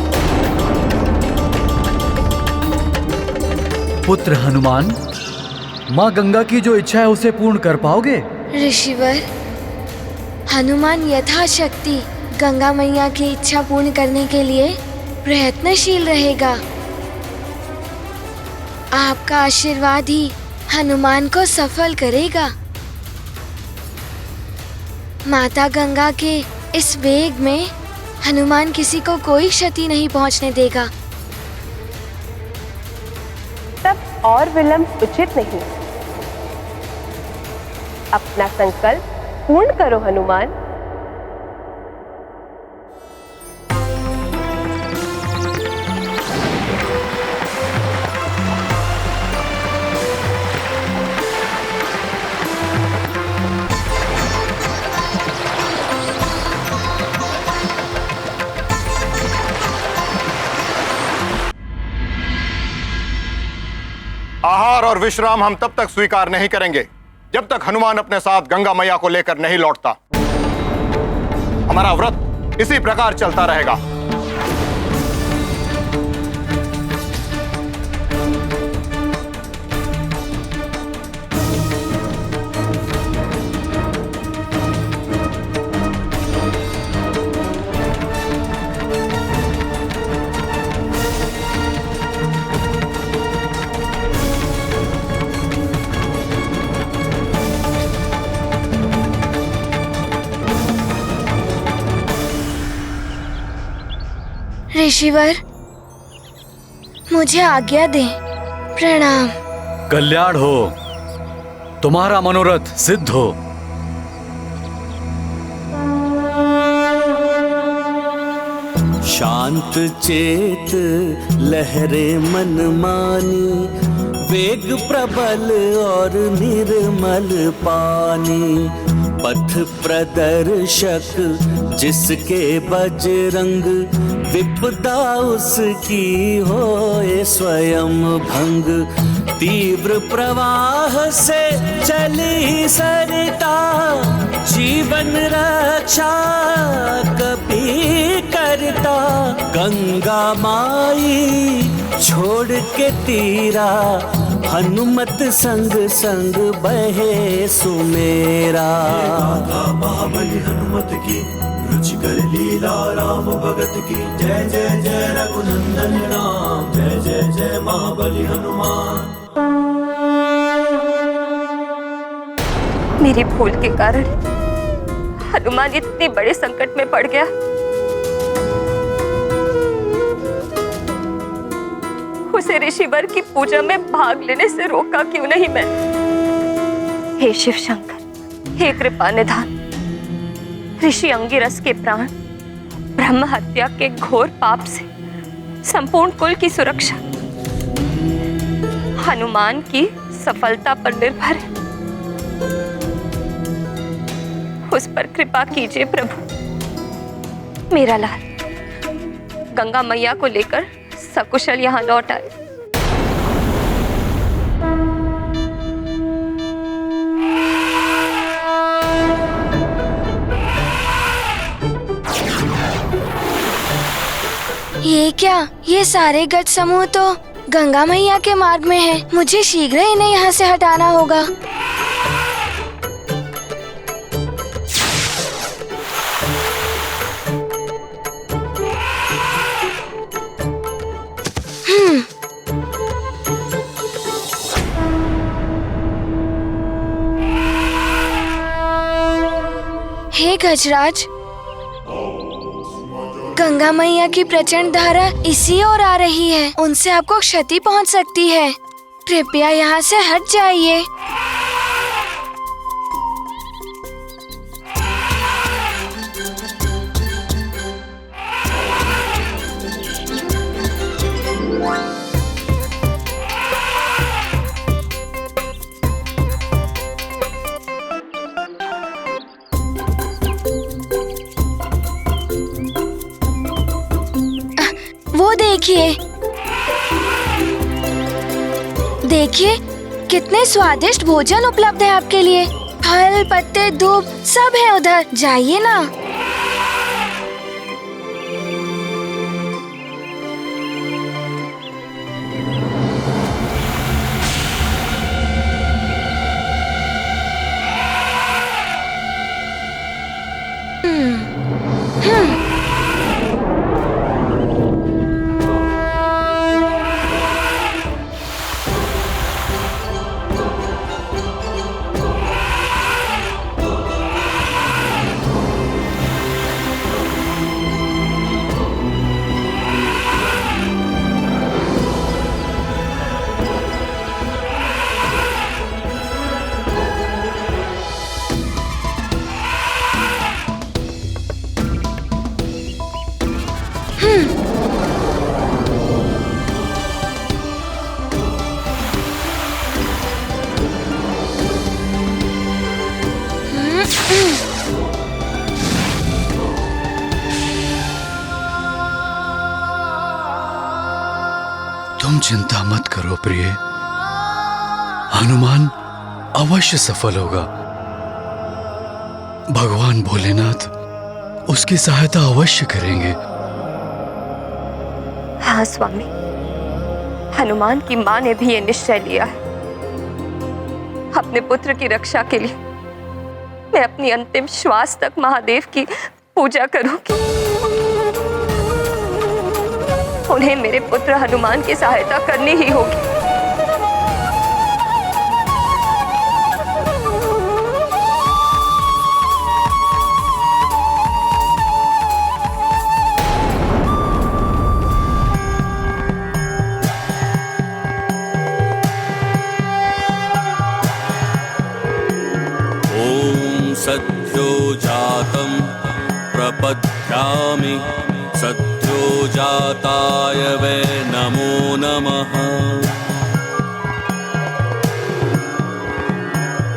Speaker 7: पुत्र हनुमान, माँ गंगा की जो इच्छा है उसे पूर्ण कर पाओगे?
Speaker 1: ऋषिवर, हनुमान यथाशक्ति गंगा मैया की इच्छा पूर्ण करने के लिए प्रयत्नशील रहेगा। आपका आशीर्वाद ही हनुमान को सफल करेगा। माता गंगा के इस वेग में हनुमान किसी को कोई क्षति नहीं पहुंचने देगा।
Speaker 6: तब और विलंब उचित नहीं। अपना संकल्प पूर्ण करो हनुमान।
Speaker 5: आहार और विश्राम हम तब तक स्वीकार नहीं करेंगे जब तक हनुमान अपने साथ गंगा मैया को लेकर नहीं लौटता। हमारा व्रत इसी प्रकार चलता रहेगा।
Speaker 1: ऋषिवर, मुझे आज्ञा दें। प्रणाम।
Speaker 7: कल्याण हो, तुम्हारा मनोरथ सिद्ध हो।
Speaker 3: शांत चेत लहरे मन मानी, वेग प्रबल और निर्मल पानी। पथ प्रदर्शक जिसके बजरंग, विपदा उसकी होए स्वयं भंग। तीव्र प्रवाह से चली सरिता, जीवन रक्षा कभी करता। गंगा माई छोड़ के तीरा, हनुमत संग संग बहे सुमेरा।
Speaker 4: महाबली हनुमत की रुचिकर लीला राम भगत की। जय जय जय रघुनंदन राम, जय जय जय महाबली हनुमान।
Speaker 6: मेरी भूल के कारण हनुमान इतने बड़े संकट में पड़ गया। उसे ऋषिवर की पूजा में भाग लेने से रोका क्यों नहीं मैं? हे शिव शंकर, हे कृपा निधान, ऋषि अंगिरस के प्राण ब्रह्म हत्या के घोर पाप से संपूर्ण कुल की सुरक्षा हनुमान की सफलता पर निर्भर है। उस पर कृपा कीजिए प्रभु। मेरा लाल गंगा मैया को लेकर सकुशल यहाँ लौट आए।
Speaker 1: ये क्या? ये सारे गज समूह तो गंगा मैया के मार्ग में है। मुझे शीघ्र इन्हें यहाँ से हटाना होगा। हे गजराज, गंगा मैया की प्रचंड धारा इसी ओर आ रही है। उनसे आपको क्षति पहुंच सकती है। कृपया यहाँ से हट जाइए। वो देखिए, देखिए कितने स्वादिष्ट भोजन उपलब्ध है आपके लिए। फल, पत्ते, दूब सब है उधर। जाइए ना।
Speaker 7: तुम चिंता मत करो प्रिय, हनुमान अवश्य सफल होगा। भगवान भोलेनाथ उसकी सहायता अवश्य करेंगे।
Speaker 6: हाँ स्वामी, हनुमान की माँ ने भी ये निश्चय लिया है। अपने पुत्र की रक्षा के लिए मैं अपनी अंतिम श्वास तक महादेव की पूजा करूंगी। उन्हें मेरे पुत्र हनुमान की सहायता करनी ही होगी।
Speaker 3: सद्यो जातं प्रपद्यामि सद्यो जाताय वै नमो नमः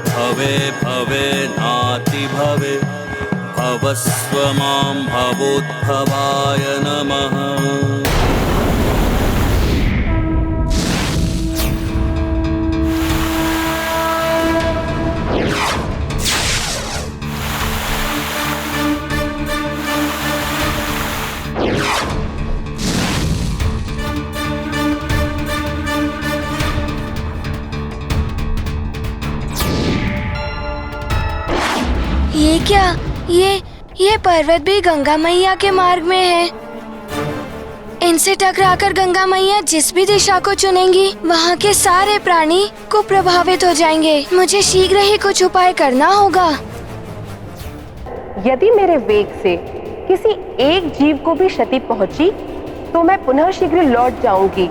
Speaker 3: भवे भवे नाति भवे भवस्व मां भवोद्भवाय नमः
Speaker 1: ये क्या? ये पर्वत भी गंगा मैया के मार्ग में है। इनसे टकराकर गंगा मैया जिस भी दिशा को चुनेंगी वहाँ के सारे प्राणी को प्रभावित हो जाएंगे। मुझे शीघ्र ही कुछ उपाय करना होगा।
Speaker 6: यदि मेरे वेग से किसी एक जीव को भी क्षति पहुंची तो मैं पुनः शीघ्र लौट जाऊंगी।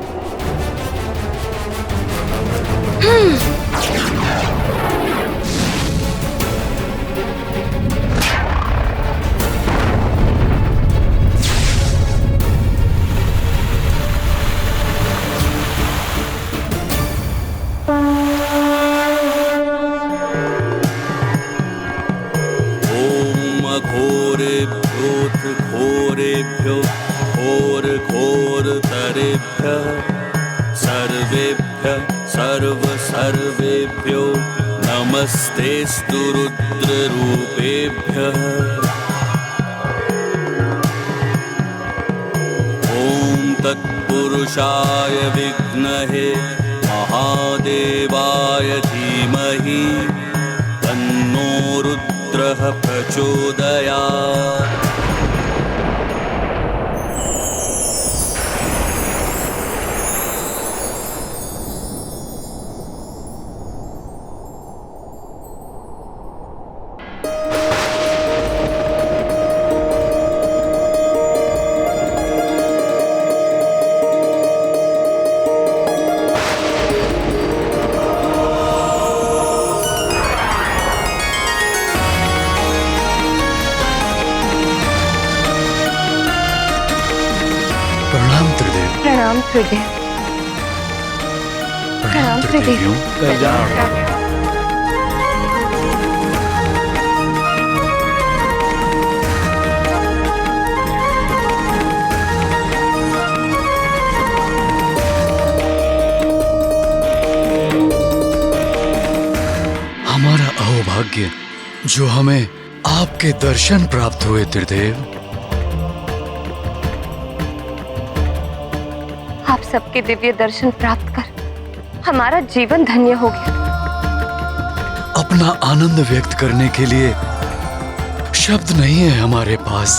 Speaker 3: घोरेभ्यो घोरतरेभ्यः सर्वेभ्यः सर्वेभ्यो नमस्तेस्तु रुद्ररूपेभ्यः ॐ तत्पुरुषाय विद्महे महादेवाय धीमहि तन्नो रुद्रः प्रचोदयात्।
Speaker 7: प्रणाम त्रिदेव।
Speaker 6: प्रणाम त्रिदेव। प्रणाम त्रिदेव।
Speaker 7: हमारा अहोभाग्य जो हमें आपके दर्शन प्राप्त हुए त्रिदेव।
Speaker 6: आप सबके दिव्य दर्शन प्राप्त कर हमारा जीवन धन्य हो गया।
Speaker 7: अपना आनंद व्यक्त करने के लिए शब्द नहीं है हमारे पास।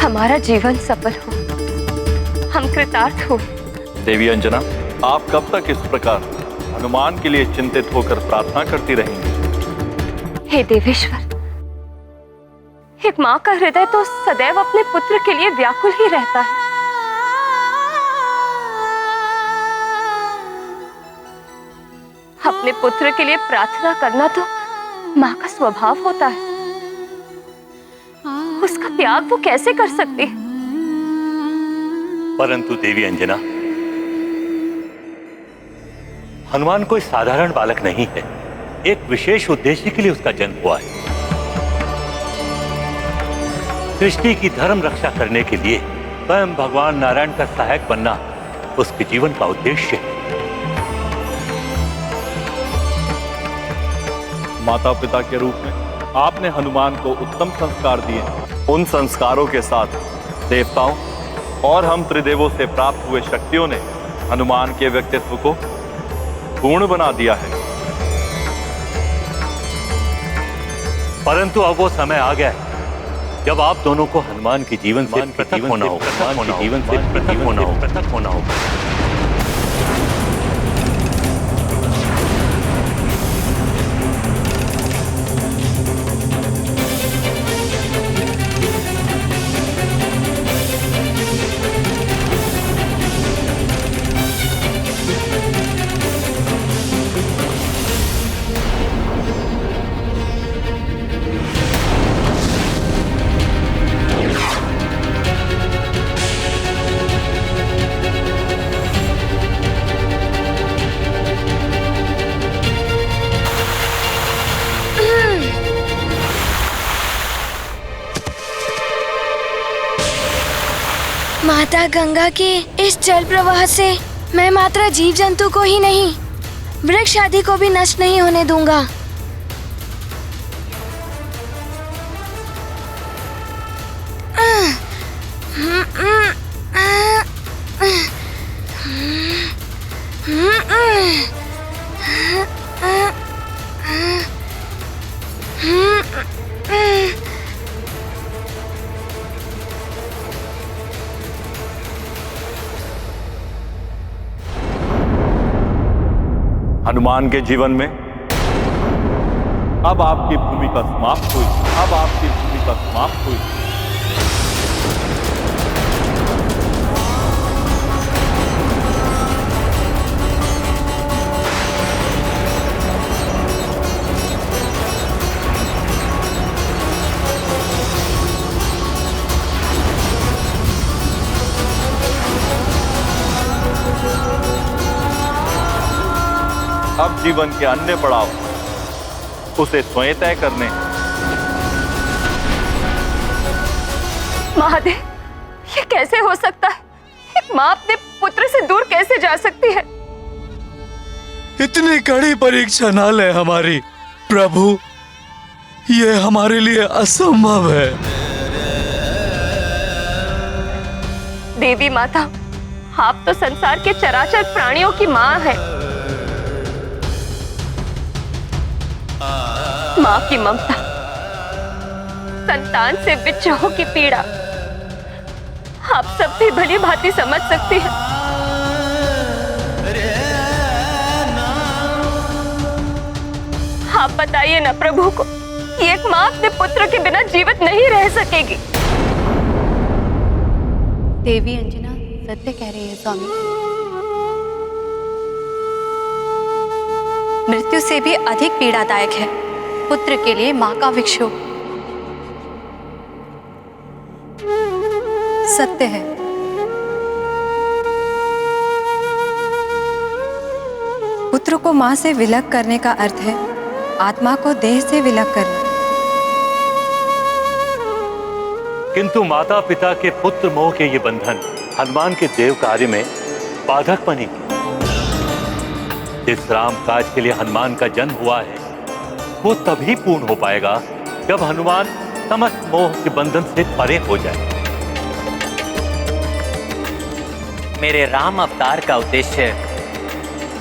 Speaker 6: हमारा जीवन सफल हो, हम कृतार्थ हो।
Speaker 9: देवी अंजना, आप कब तक इस प्रकार हनुमान के लिए चिंतित होकर प्रार्थना करती रहेंगी?
Speaker 6: हे देवेश्वर, एक माँ का हृदय तो सदैव अपने पुत्र के लिए व्याकुल ही रहता है। अपने पुत्र के लिए प्रार्थना करना तो माँ का स्वभाव होता है। उसका त्याग वो कैसे कर सकती है?
Speaker 9: परंतु देवी अंजना, हनुमान कोई साधारण बालक नहीं है। एक विशेष उद्देश्य के लिए उसका जन्म हुआ है। सृष्टि की धर्म रक्षा करने के लिए स्वयं भगवान नारायण का सहायक बनना उसके जीवन का उद्देश्य है। माता पिता के रूप में आपने हनुमान को उत्तम संस्कार दिए। उन संस्कारों के साथ देवताओं और हम त्रिदेवों से प्राप्त हुए शक्तियों ने हनुमान के व्यक्तित्व को पूर्ण बना दिया है। परंतु अब वो समय आ गया है जब आप दोनों को हनुमान के जीवन से पृथक होना होगा।
Speaker 1: माता गंगा के इस जल प्रवाह से मैं मात्र जीव जंतु को ही नहीं, वृक्ष आदि को भी नष्ट नहीं होने दूंगा।
Speaker 9: हनुमान के जीवन में अब आपकी भूमिका समाप्त हुई। अब आपकी भूमिका समाप्त हुई। अब जीवन के अन्य पड़ाव उसे स्वयं तय करने।
Speaker 6: महादेव, ये कैसे हो सकता है? एक माँ अपने पुत्र से दूर कैसे जा सकती है?
Speaker 7: इतनी कड़ी परीक्षा ना ले हमारी प्रभु, ये हमारे लिए असंभव है।
Speaker 6: देवी माता, आप तो संसार के चराचर प्राणियों की माँ है। माँ की ममता, संतान से विच्छेदों की पीड़ा आप सब भी भली भांति समझ सकती हैं। आप बताइए ना प्रभु को कि एक माँ अपने पुत्र के बिना जीवित नहीं रह सकेगी।
Speaker 10: देवी अंजना सत्य कह रही है स्वामी। मृत्यु से भी अधिक पीड़ादायक है पुत्र के लिए मां का विक्षोभ। सत्य है। पुत्र को मां से विलग करने का अर्थ है आत्मा को देह से विलग करना।
Speaker 9: किंतु माता पिता के पुत्र मोह के ये बंधन हनुमान के देव कार्य में बाधक बनेंगे। जिस राम काज के लिए हनुमान का जन्म हुआ है वो तभी पूर्ण हो पाएगा जब हनुमान समस्त मोह के बंधन से परे हो जाए।
Speaker 2: मेरे राम अवतार का उद्देश्य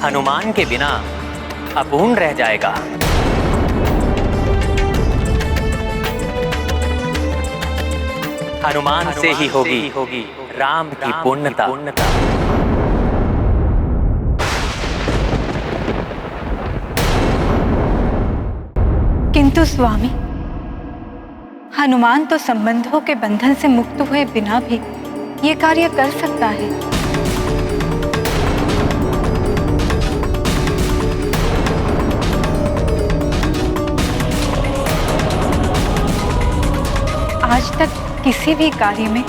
Speaker 2: हनुमान के बिना अपूर्ण रह जाएगा। हनुमान से ही होगी राम की पूर्णता।
Speaker 10: किंतु स्वामी, हनुमान तो संबंधों के बंधन से मुक्त हुए बिना भी ये कार्य कर सकता है। आज तक किसी भी कार्य में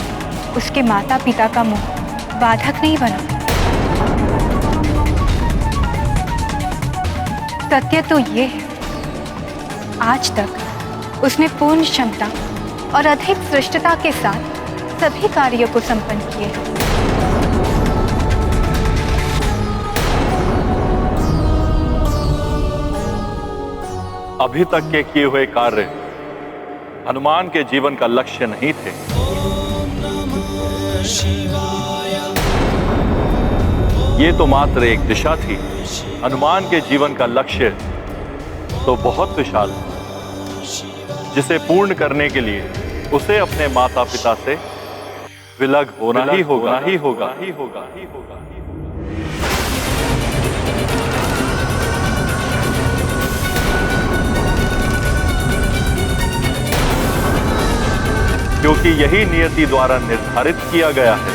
Speaker 10: उसके माता पिता का मोह बाधक नहीं बना। सत्य तो ये है, आज तक उसने पूर्ण क्षमता और अधिक श्रेष्ठता के साथ सभी कार्यों को संपन्न किए हैं।
Speaker 9: अभी तक के किए हुए कार्य हनुमान के जीवन का लक्ष्य नहीं थे। ये तो मात्र एक दिशा थी। हनुमान के जीवन का लक्ष्य तो बहुत विशाल है, जिसे पूर्ण करने के लिए उसे अपने माता पिता से विलग होना ही होगा। क्योंकि यही नियति द्वारा निर्धारित किया गया है।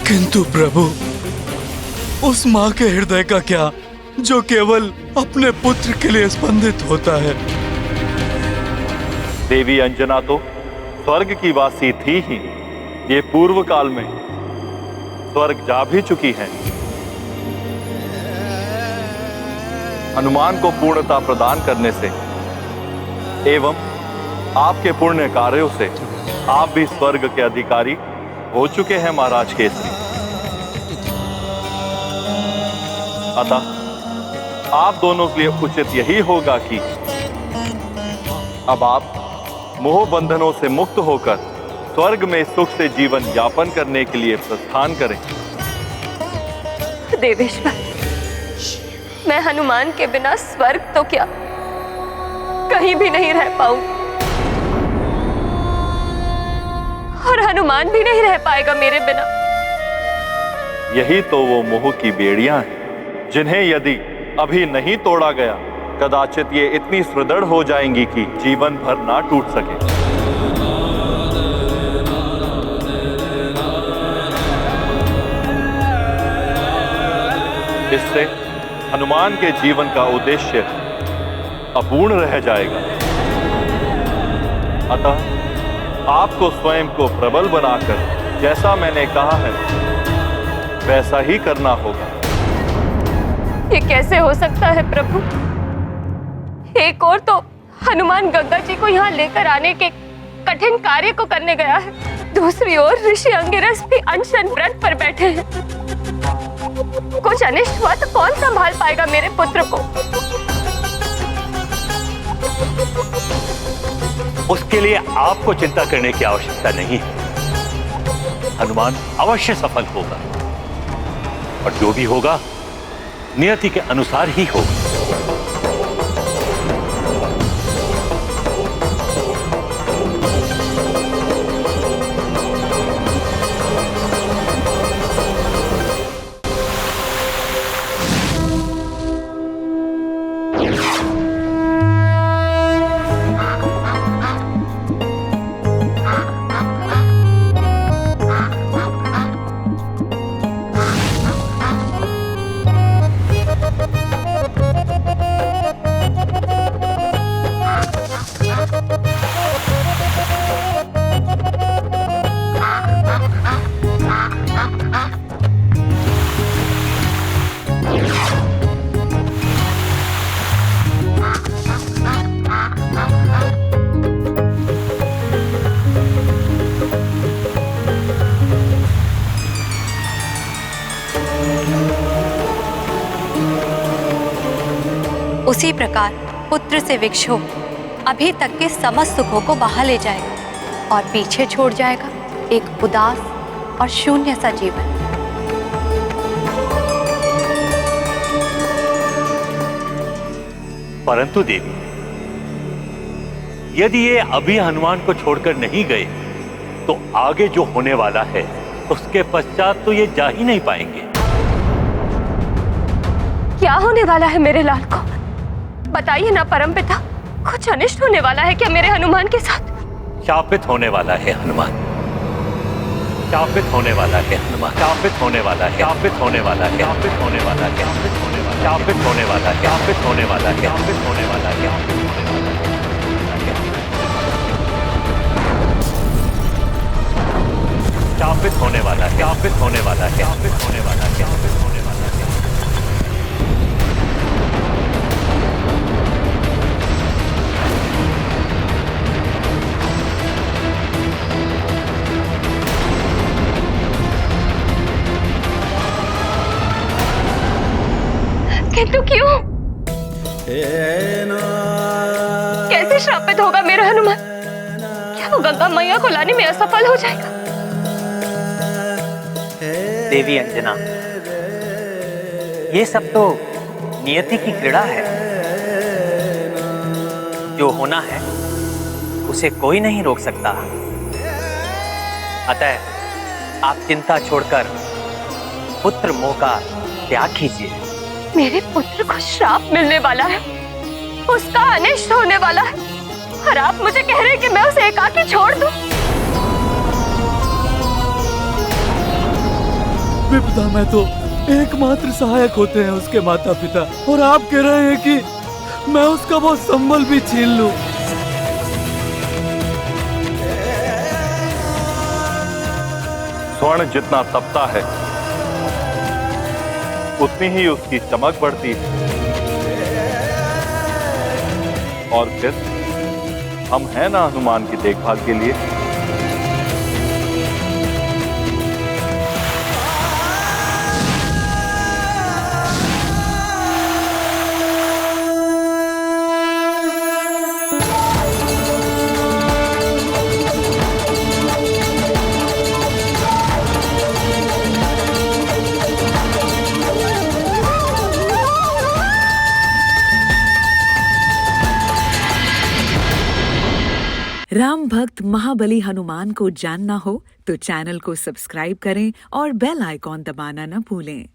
Speaker 7: किंतु प्रभु, उस माँ के हृदय का क्या जो केवल अपने पुत्र के लिए स्पंदित होता है?
Speaker 9: देवी अंजना तो स्वर्ग की वासी थी ही। ये पूर्व काल में स्वर्ग जा भी चुकी हैं। हनुमान को पूर्णता प्रदान करने से एवं आपके पुण्य कार्यों से आप भी स्वर्ग के अधिकारी हो चुके हैं महाराज केसरी। अतः आप दोनों के लिए उचित यही होगा कि अब आप मोह बंधनों से मुक्त होकर स्वर्ग में सुख से जीवन यापन करने के लिए प्रस्थान करें।
Speaker 6: देवेश्वर, मैं हनुमान के बिना स्वर्ग तो क्या कहीं भी नहीं रह पाऊं, और हनुमान भी नहीं रह पाएगा मेरे बिना।
Speaker 9: यही तो वो मोह की बेड़ियां हैं जिन्हें यदि अभी नहीं तोड़ा गया कदाचित ये इतनी सुदृढ़ हो जाएंगी कि जीवन भर ना टूट सके। इससे हनुमान के जीवन का उद्देश्य अपूर्ण रह जाएगा। अतः आपको स्वयं को प्रबल बनाकर जैसा मैंने कहा है वैसा ही करना होगा।
Speaker 6: ये कैसे हो सकता है प्रभु? एक और तो हनुमान गंगा जी को यहाँ लेकर आने के कठिन कार्य को करने गया है, दूसरी ओर ऋषि अंगिरस भी अनशन व्रत पर बैठे हैं। कुछ अनिष्ट हुआ तो कौन संभाल पाएगा मेरे पुत्र को?
Speaker 11: उसके लिए आपको चिंता करने की आवश्यकता नहीं है। हनुमान अवश्य सफल होगा और जो भी होगा नियति के अनुसार ही होगा।
Speaker 12: उसी प्रकार पुत्र से विक्षोभ अभी तक के समस्त सुखों को बहा ले जाएगा और पीछे छोड़ जाएगा एक उदास और शून्य सा जीवन।
Speaker 11: परंतु देवी, यदि ये अभी हनुमान को छोड़कर नहीं गए तो आगे जो होने वाला है उसके पश्चात तो ये जा ही नहीं पाएंगे।
Speaker 6: क्या होने वाला है मेरे लाल को? बताइए ना परमपिता, कुछ अनिष्ट होने वाला है क्या मेरे हनुमान के साथ?
Speaker 11: शापित होने वाला है हनुमान, शापित होने वाला है हनुमान, शापित होने वाला है, शापित होने वाला है, शापित होने वाला है, शापित होने वाला है, शापित होने वाला है, शापित होने वाला है, शापित होने वाला है, शापित होने वाला है, शापित होने वाला है, शापित होने वाला है, शापित होने वाला है, शापित होने वाला है।
Speaker 6: किंतु क्यों? कैसे श्रापित होगा मेरा हनुमान? क्या वो गंगा मैया को लाने में असफल हो जाएगा?
Speaker 2: देवी अंजना, ये सब तो नियति की क्रीड़ा है। जो होना है उसे कोई नहीं रोक सकता। अतः आप चिंता छोड़कर पुत्र मोह का त्याग कीजिए।
Speaker 6: मेरे पुत्र को श्राप मिलने वाला है, उसका अनिष्ट होने वाला है, और आप मुझे कह रहे हैं कि मैं उसे एकाकी छोड़ दूं?
Speaker 13: विपदा में तो एकमात्र सहायक होते हैं उसके माता पिता, और आप कह रहे हैं कि मैं उसका वो संबल भी छीन लूं।
Speaker 9: स्वर्ण जितना तपता है उतनी ही उसकी चमक बढ़ती है, और फिर हम हैं ना हनुमान की देखभाल के लिए।
Speaker 14: राम भक्त महाबली हनुमान को जानना हो तो चैनल को सब्सक्राइब करें और बेल आइकॉन दबाना न भूलें।